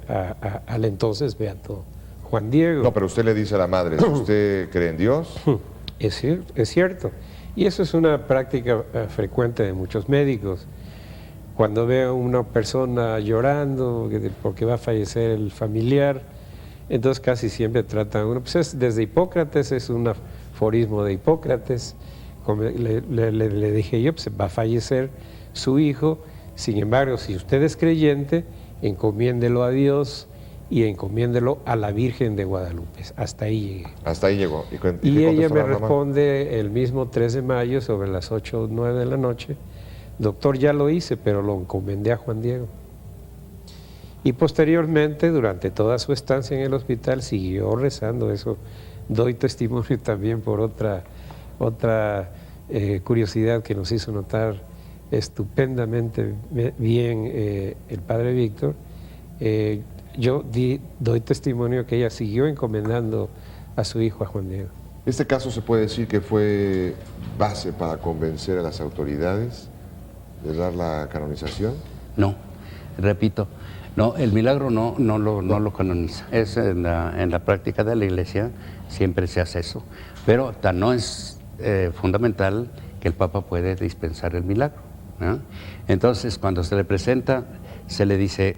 al entonces beato Juan Diego. No, pero usted le dice a la madre, ¿usted cree en Dios? Es cierto. Y eso es una práctica frecuente de muchos médicos. Cuando veo a una persona llorando porque va a fallecer el familiar, entonces casi siempre tratan uno. Pues desde Hipócrates, es un aforismo de Hipócrates. Como le dije yo, pues va a fallecer su hijo. Sin embargo, si usted es creyente, encomiéndelo a Dios y encomiéndelo a la Virgen de Guadalupe. Hasta ahí llegué. Hasta ahí llegó. Y ella me responde el mismo 3 de mayo sobre las 8 o 9 de la noche: doctor, ya lo hice, pero lo encomendé a Juan Diego. Y posteriormente, durante toda su estancia en el hospital, siguió rezando. Eso doy testimonio también por otra curiosidad que nos hizo notar estupendamente bien el padre Víctor. Yo doy testimonio que ella siguió encomendando a su hijo, a Juan Diego. ¿Este caso se puede decir que fue base para convencer a las autoridades de dar la canonización? No, repito, no, el milagro no lo canoniza. Es en la práctica de la Iglesia siempre se hace eso, pero no es fundamental que el Papa puede dispensar el milagro, ¿no? Entonces, cuando se le presenta, se le dice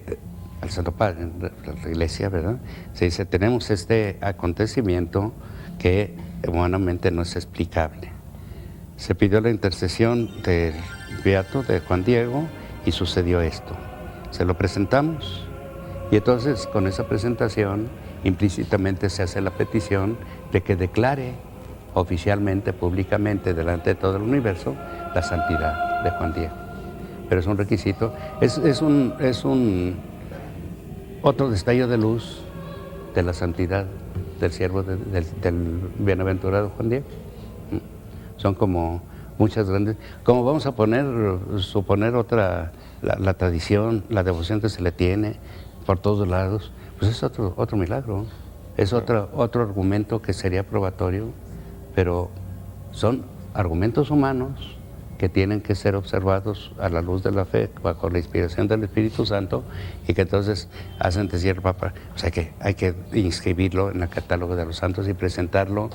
al Santo Padre, en la Iglesia, ¿verdad? Se dice, tenemos este acontecimiento que humanamente no es explicable. Se pidió la intercesión del beato de Juan Diego y sucedió esto. Se lo presentamos y entonces con esa presentación implícitamente se hace la petición de que declare oficialmente, públicamente, delante de todo el universo, la santidad de Juan Diego. Pero es un requisito, es un otro destello de luz de la santidad del siervo del bienaventurado Juan Diego. Son como muchas grandes, como vamos a suponer otra, la tradición, la devoción que se le tiene por todos lados, pues es otro milagro, es otro argumento que sería probatorio, pero son argumentos humanos que tienen que ser observados a la luz de la fe, bajo la inspiración del Espíritu Santo, y que entonces hacen decir el Papa, o sea que hay que inscribirlo en el catálogo de los santos y presentarlo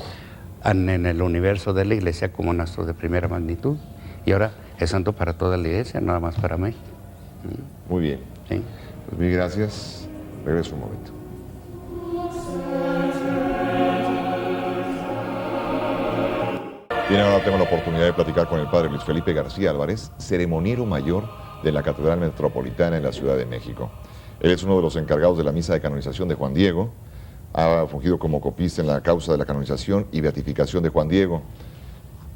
en el universo de la Iglesia como un astro de primera magnitud. Y ahora es santo para toda la Iglesia, nada más para México. Muy bien. Sí. Pues mil gracias. Regreso un momento. Bien, ahora tengo la oportunidad de platicar con el padre Luis Felipe García Álvarez, ceremoniero mayor de la Catedral Metropolitana en la Ciudad de México. Él es uno de los encargados de la misa de canonización de Juan Diego, ha fungido como copista en la causa de la canonización y beatificación de Juan Diego,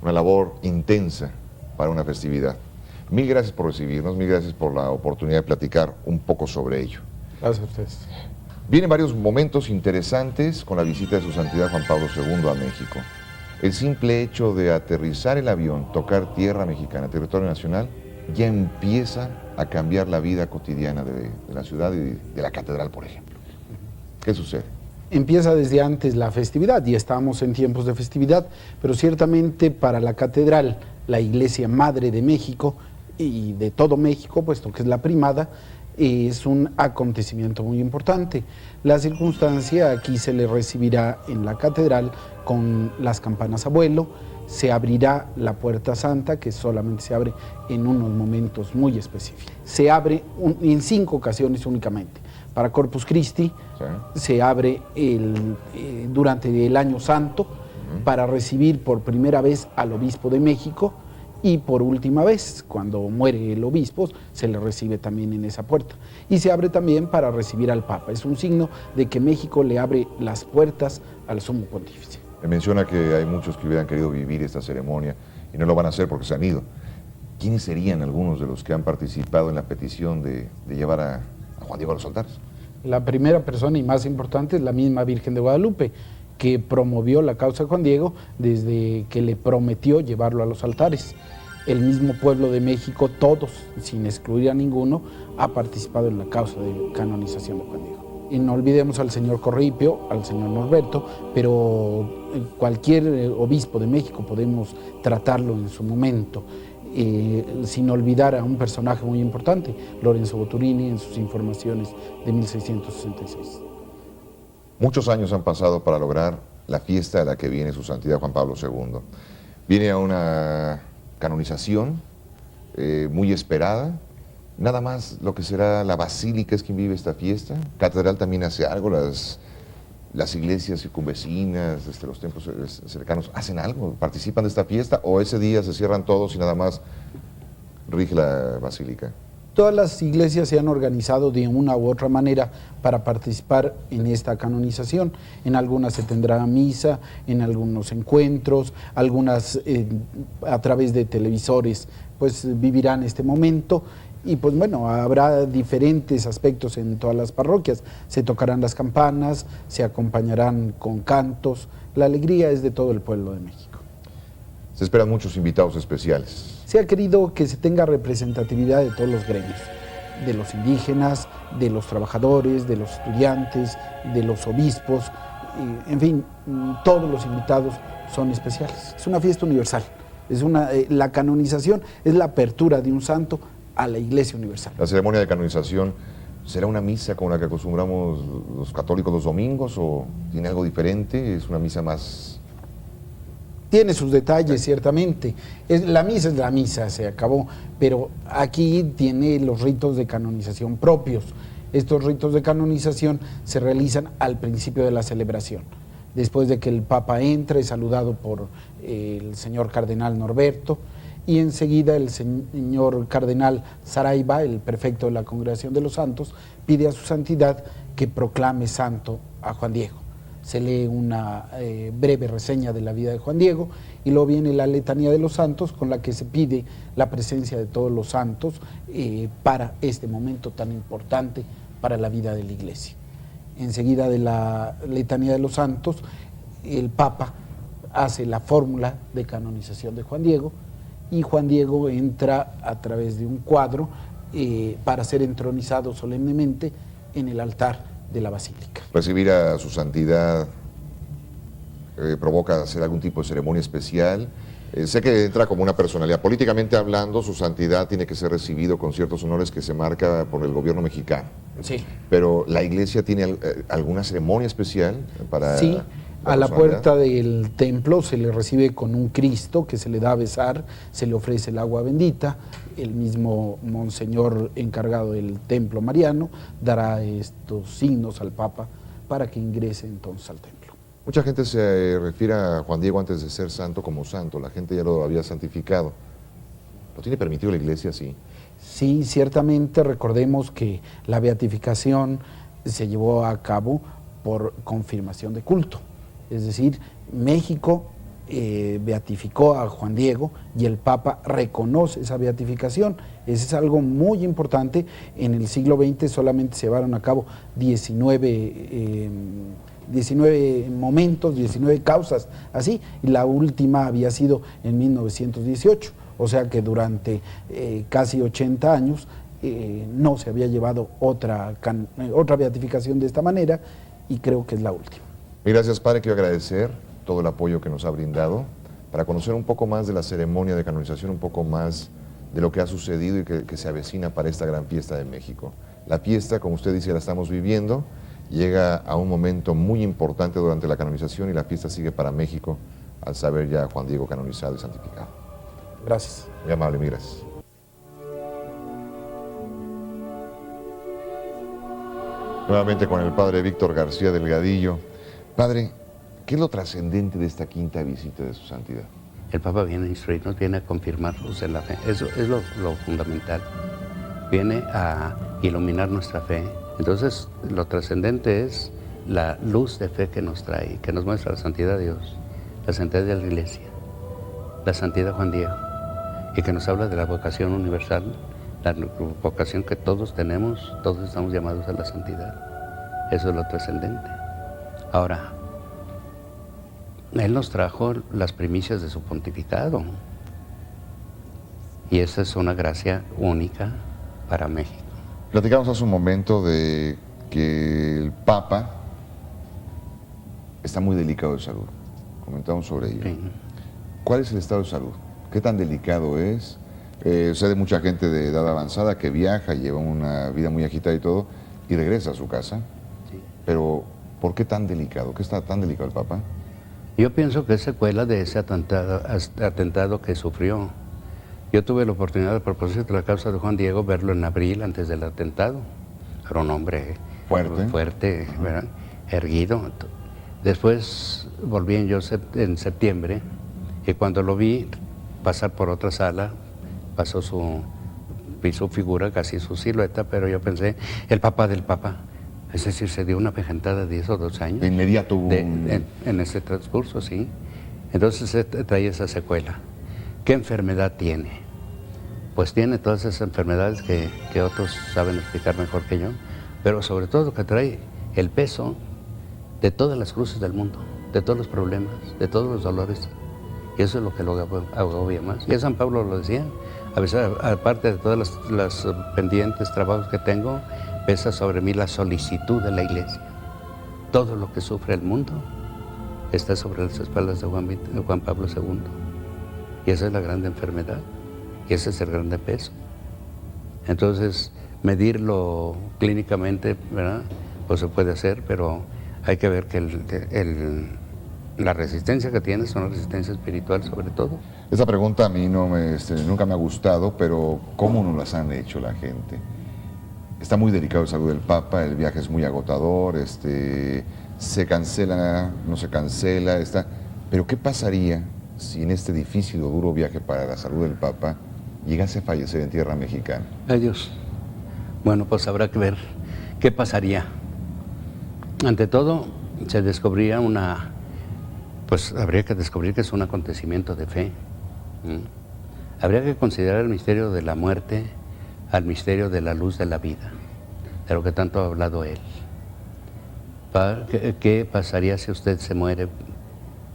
una labor intensa para una festividad. Mil gracias por recibirnos, mil gracias por la oportunidad de platicar un poco sobre ello. Gracias a ustedes. Vienen varios momentos interesantes con la visita de su santidad Juan Pablo II a México. El simple hecho de aterrizar el avión, tocar tierra mexicana, territorio nacional, ya empieza a cambiar la vida cotidiana de la ciudad y de la catedral, por ejemplo. ¿Qué sucede? Empieza desde antes la festividad y estamos en tiempos de festividad, pero ciertamente para la catedral, la iglesia madre de México y de todo México, puesto que es la primada, es un acontecimiento muy importante. La circunstancia aquí se le recibirá en la catedral con las campanas a vuelo, se abrirá la puerta santa, que solamente se abre en unos momentos muy específicos. Se abre en 5 ocasiones únicamente. Para Corpus Christi se abre durante el Año Santo para recibir por primera vez al obispo de México, y por última vez, cuando muere el obispo, se le recibe también en esa puerta. Y se abre también para recibir al Papa. Es un signo de que México le abre las puertas al Sumo Pontífice. Me menciona que hay muchos que hubieran querido vivir esta ceremonia y no lo van a hacer porque se han ido. ¿Quiénes serían algunos de los que han participado en la petición de llevar a Juan Diego a los altares? La primera persona y más importante es la misma Virgen de Guadalupe, que promovió la causa de Juan Diego desde que le prometió llevarlo a los altares. El mismo pueblo de México, todos, sin excluir a ninguno, ha participado en la causa de canonización de Juan Diego. Y no olvidemos al señor Corripio, al señor Norberto, pero cualquier obispo de México podemos tratarlo en su momento, sin olvidar a un personaje muy importante, Lorenzo Boturini, en sus informaciones de 1666. Muchos años han pasado para lograr la fiesta a la que viene su santidad Juan Pablo II. Viene a una canonización muy esperada. Nada más lo que será la basílica es quien vive esta fiesta. Catedral también hace algo, las iglesias circunvecinas, los templos cercanos, ¿hacen algo? ¿Participan de esta fiesta o ese día se cierran todos y nada más rige la basílica? Todas las iglesias se han organizado de una u otra manera para participar en esta canonización. En algunas se tendrá misa, en algunos encuentros, algunas a través de televisores pues vivirán este momento. Y pues bueno, habrá diferentes aspectos en todas las parroquias. Se tocarán las campanas, se acompañarán con cantos. La alegría es de todo el pueblo de México. Se esperan muchos invitados especiales. Se ha querido que se tenga representatividad de todos los gremios, de los indígenas, de los trabajadores, de los estudiantes, de los obispos, en fin, todos los invitados son especiales. Es una fiesta universal. La canonización es la apertura de un santo a la Iglesia Universal. La ceremonia de canonización, ¿será una misa como la que acostumbramos los católicos los domingos o tiene algo diferente? ¿Es una misa más...? Tiene sus detalles, ciertamente. La misa, se acabó, pero aquí tiene los ritos de canonización propios. Estos ritos de canonización se realizan al principio de la celebración. Después de que el Papa entra, es saludado por el señor cardenal Norberto, y enseguida el señor cardenal Saraiva, el prefecto de la Congregación de los Santos, pide a su santidad que proclame santo a Juan Diego. Se lee una breve reseña de la vida de Juan Diego y luego viene la letanía de los santos con la que se pide la presencia de todos los santos para este momento tan importante para la vida de la Iglesia. enseguida de la letanía de los santos, el Papa hace la fórmula de canonización de Juan Diego, y Juan Diego entra a través de un cuadro para ser entronizado solemnemente en el altar de la basílica. Recibir a su santidad provoca hacer algún tipo de ceremonia especial. Sé que entra como una personalidad. Políticamente hablando, su santidad tiene que ser recibido con ciertos honores que se marca por el gobierno mexicano. Sí. Pero la iglesia tiene alguna ceremonia especial para... Sí, a la puerta del templo se le recibe con un Cristo que se le da a besar, se le ofrece el agua bendita, el mismo monseñor encargado del templo mariano dará estos signos al Papa para que ingrese entonces al templo. Mucha gente se refiere a Juan Diego antes de ser santo como santo, la gente ya lo había santificado. ¿Lo tiene permitido la iglesia así? Sí, ciertamente recordemos que la beatificación se llevó a cabo por confirmación de culto. Es decir, México beatificó a Juan Diego y el Papa reconoce esa beatificación. Eso es algo muy importante. En el siglo XX solamente se llevaron a cabo 19 momentos, 19 causas, así, y la última había sido en 1918, o sea que durante casi 80 años no se había llevado otra beatificación de esta manera, y creo que es la última. Gracias, Padre, quiero agradecer todo el apoyo que nos ha brindado para conocer un poco más de la ceremonia de canonización, un poco más de lo que ha sucedido y que se avecina para esta gran fiesta de México. La fiesta, como usted dice, la estamos viviendo, llega a un momento muy importante durante la canonización y la fiesta sigue para México al saber ya a Juan Diego canonizado y santificado. Gracias. Muy amable, mil gracias. Nuevamente con el Padre Víctor García Delgadillo. Padre, ¿qué es lo trascendente de esta quinta visita de su santidad? El Papa viene a instruirnos, viene a confirmarnos en la fe. Eso es lo fundamental. Viene a iluminar nuestra fe. Entonces, lo trascendente es la luz de fe que nos trae, que nos muestra la santidad de Dios, la santidad de la Iglesia, la santidad de Juan Diego, y que nos habla de la vocación universal, la vocación que todos tenemos, todos estamos llamados a la santidad. Eso es lo trascendente. Ahora, Él nos trajo las primicias de su pontificado, y esa es una gracia única para México. Platicamos hace un momento de que el Papa está muy delicado de salud. Comentamos sobre ello. Sí. ¿Cuál es el estado de salud? ¿Qué tan delicado es? Sé de mucha gente de edad avanzada que viaja, lleva una vida muy agitada y todo, y regresa a su casa. Sí. Pero, ¿por qué tan delicado? ¿Qué está tan delicado el Papa? Yo pienso que es secuela de ese atentado que sufrió. Yo tuve la oportunidad, a propósito de la causa de Juan Diego, verlo en abril antes del atentado. Era un hombre fuerte, ¿verdad? Erguido. Después volví en septiembre, y cuando lo vi pasar por otra sala, vi su figura, casi su silueta, pero yo pensé, el Papa del Papa. Es decir, se dio una vejentada de 10 o 12 años. De inmediato hubo en ese transcurso, sí. Entonces trae esa secuela. ¿Qué enfermedad tiene? Pues tiene todas esas enfermedades que otros saben explicar mejor que yo, pero sobre todo que trae el peso de todas las cruces del mundo, de todos los problemas, de todos los dolores. Y eso es lo que lo agobia más. Y San Pablo lo decía, a veces, aparte de todas las pendientes trabajos que tengo, pesa sobre mí la solicitud de la Iglesia. Todo lo que sufre el mundo está sobre las espaldas de Juan Pablo II. Y esa es la grande enfermedad, y ese es el grande peso. Entonces, medirlo clínicamente, ¿verdad? Pues se puede hacer, pero hay que ver que la resistencia que tiene es una resistencia espiritual sobre todo. Esta pregunta a mí nunca me ha gustado, pero ¿cómo nos las han hecho la gente? Está muy delicado el salud del Papa, el viaje es muy agotador, se cancela, no se cancela, pero ¿qué pasaría si en este difícil o duro viaje para la salud del Papa llegase a fallecer en tierra mexicana? Adiós. Bueno, pues habrá que ver qué pasaría. Ante todo, se descubría pues habría que descubrir que es un acontecimiento de fe. Habría que considerar el misterio de la muerte al misterio de la luz de la vida, de lo que tanto ha hablado él. ¿qué pasaría si usted se muere?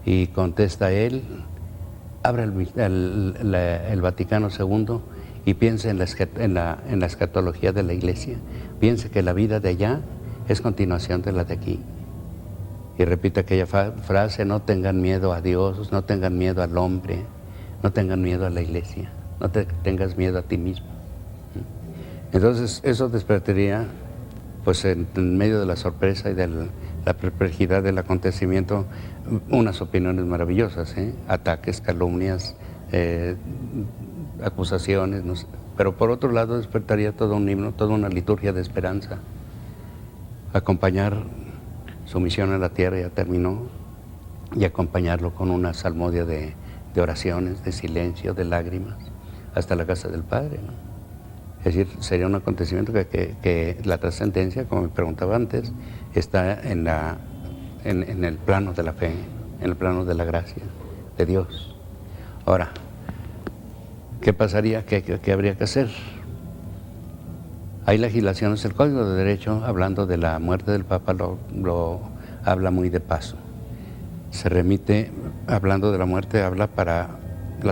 Y contesta él, abra el Vaticano II y piense en la escatología de la Iglesia. Piense que la vida de allá es continuación de la de aquí. Y repite aquella frase, no tengan miedo a Dios, no tengan miedo al hombre, no tengan miedo a la Iglesia, no tengas miedo a ti mismo. Entonces eso despertaría, pues en medio de la sorpresa y de la perplejidad del acontecimiento, unas opiniones maravillosas, ataques, calumnias, acusaciones, no sé. Pero por otro lado despertaría todo un himno, toda una liturgia de esperanza. Acompañar su misión en la tierra, ya terminó, y acompañarlo con una salmodia de oraciones, de silencio, de lágrimas, hasta la casa del Padre, ¿no? Es decir, sería un acontecimiento que la trascendencia, como me preguntaba antes, está en el plano de la fe, en el plano de la gracia de Dios. Ahora, ¿qué pasaría? ¿Qué habría que hacer? Hay legislaciones, el Código de Derecho, hablando de la muerte del Papa, lo habla muy de paso. Se remite, hablando de la muerte,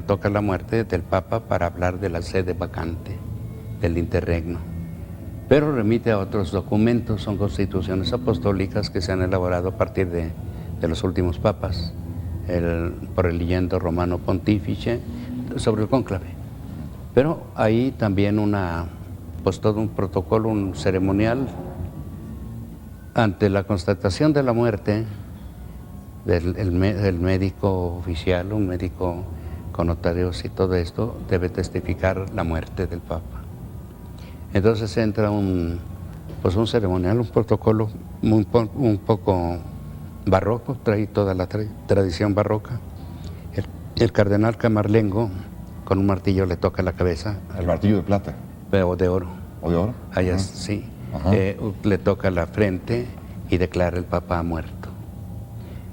toca la muerte del Papa para hablar de la sede vacante, del interregno. Pero remite a otros documentos, son constituciones apostólicas que se han elaborado a partir de los últimos papas, por el Leyendo Romano Pontífice, sobre el cónclave. Pero hay también todo un protocolo, un ceremonial. Ante la constatación de la muerte del médico oficial, un médico con notarios y todo esto, debe testificar la muerte del Papa. Entonces entra un ceremonial, un protocolo un poco barroco, trae toda la tradición barroca. El cardenal Camarlengo con un martillo le toca la cabeza. ¿El martillo de plata? O de oro. ¿O de oro? Allá sí. Le toca la frente y declara el Papa muerto.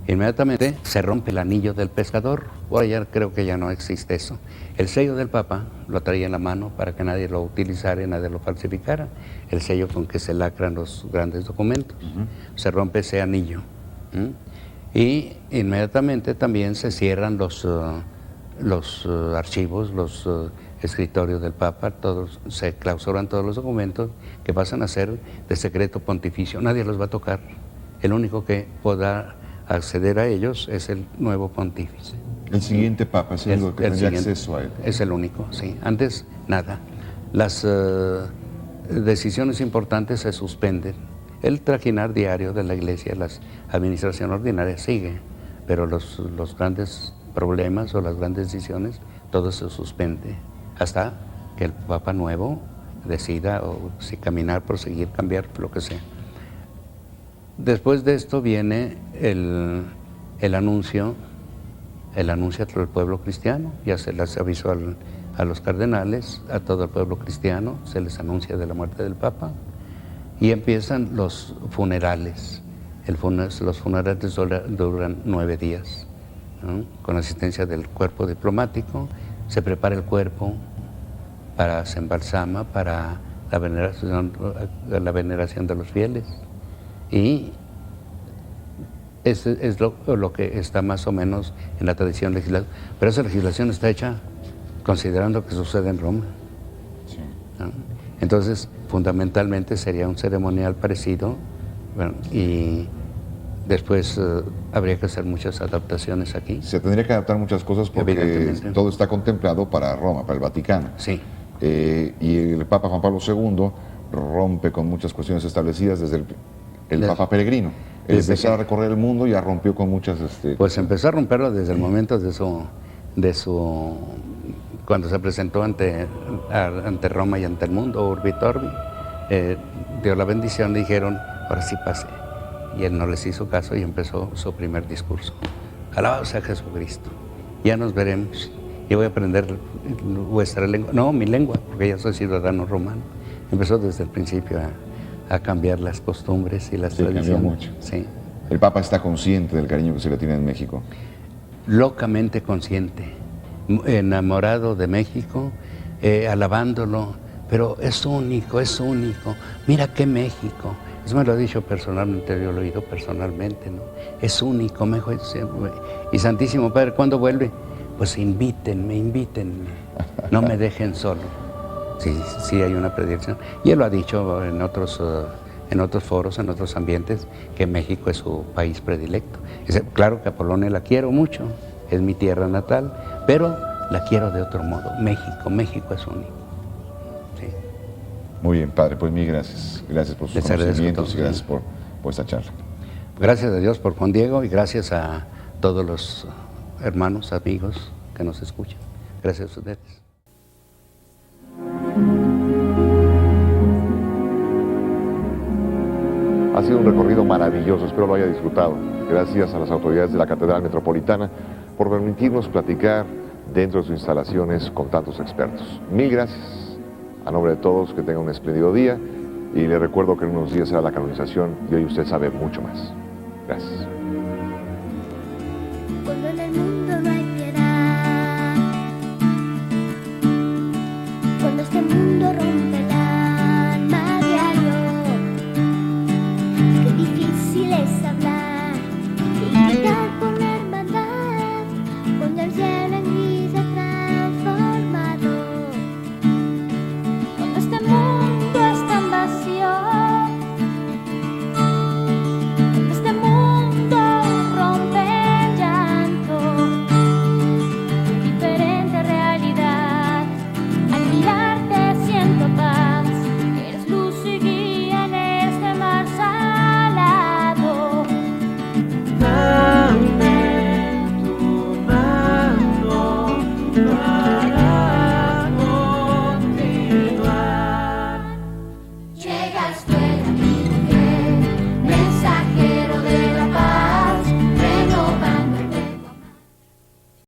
Inmediatamente se rompe el anillo del pescador. Ahora ya creo que ya no existe eso. El sello del Papa lo traía en la mano para que nadie lo utilizara y nadie lo falsificara. El sello con que se lacran los grandes documentos. Se rompe ese anillo. Y inmediatamente también se cierran los archivos, los escritorios del Papa, se clausuran todos los documentos que pasan a ser de secreto pontificio. Nadie los va a tocar. El único que podrá acceder a ellos es el nuevo pontífice. El siguiente Papa es el que tendría acceso a él. Es el único, sí. Antes, nada. Las decisiones importantes se suspenden. El trajinar diario de la Iglesia, la administración ordinaria sigue, pero los grandes problemas o las grandes decisiones, todo se suspende hasta que el Papa nuevo decida o si caminar, proseguir, cambiar, lo que sea. Después de esto viene el anuncio a todo el pueblo cristiano. Ya se les avisó a los cardenales, a todo el pueblo cristiano, se les anuncia de la muerte del Papa y empiezan los funerales. Los funerales duran 9 días, ¿no? Con asistencia del cuerpo diplomático. Se prepara el cuerpo, se embalsama para la veneración de los fieles. Y es lo que está más o menos en la tradición legislativa. Pero esa legislación está hecha considerando que sucede en Roma. Sí. ¿No? Entonces, fundamentalmente sería un ceremonial parecido, bueno, y después habría que hacer muchas adaptaciones aquí. Se tendría que adaptar muchas cosas porque todo está contemplado para Roma, para el Vaticano. Sí. Y el Papa Juan Pablo II rompe con muchas cuestiones establecidas desde el Papa Peregrino. Él empezó a recorrer el mundo y ya rompió con muchas... Pues empezó a romperlo desde el momento cuando se presentó ante Roma y ante el mundo, Urbi et Orbi, dio la bendición, le dijeron, ahora sí pase. Y él no les hizo caso y empezó su primer discurso. Alabado sea Jesucristo. Ya nos veremos. Yo voy a aprender vuestra lengua. No, mi lengua, porque ya soy ciudadano romano. Empezó desde el principio a cambiar las costumbres y las tradiciones. Cambió mucho. Sí. El Papa está consciente del cariño que se le tiene en México. Locamente consciente, enamorado de México, alabándolo, pero es único, mira qué México, Eso me lo ha dicho personalmente, yo lo he oído personalmente, ¿no? Es único, me dijo. Y Santísimo Padre, ¿cuándo vuelve? Pues invítenme, no me dejen solo. Sí, sí hay una predicción. Y él lo ha dicho en otros foros, en otros ambientes, que México es su país predilecto. Dice, claro que a Polonia la quiero mucho, es mi tierra natal, pero la quiero de otro modo. México es único. Sí. Muy bien, Padre, pues mil gracias. Gracias por sus conocimientos y gracias por esta charla. Gracias a Dios por Juan Diego y gracias a todos los hermanos, amigos que nos escuchan. Gracias a ustedes. Ha sido un recorrido maravilloso, espero lo haya disfrutado. Gracias a las autoridades de la Catedral Metropolitana por permitirnos platicar dentro de sus instalaciones con tantos expertos. Mil gracias. A nombre de todos, que tengan un espléndido día y les recuerdo que en unos días será la canonización y hoy usted sabe mucho más. Gracias. Cuando en el mundo no hay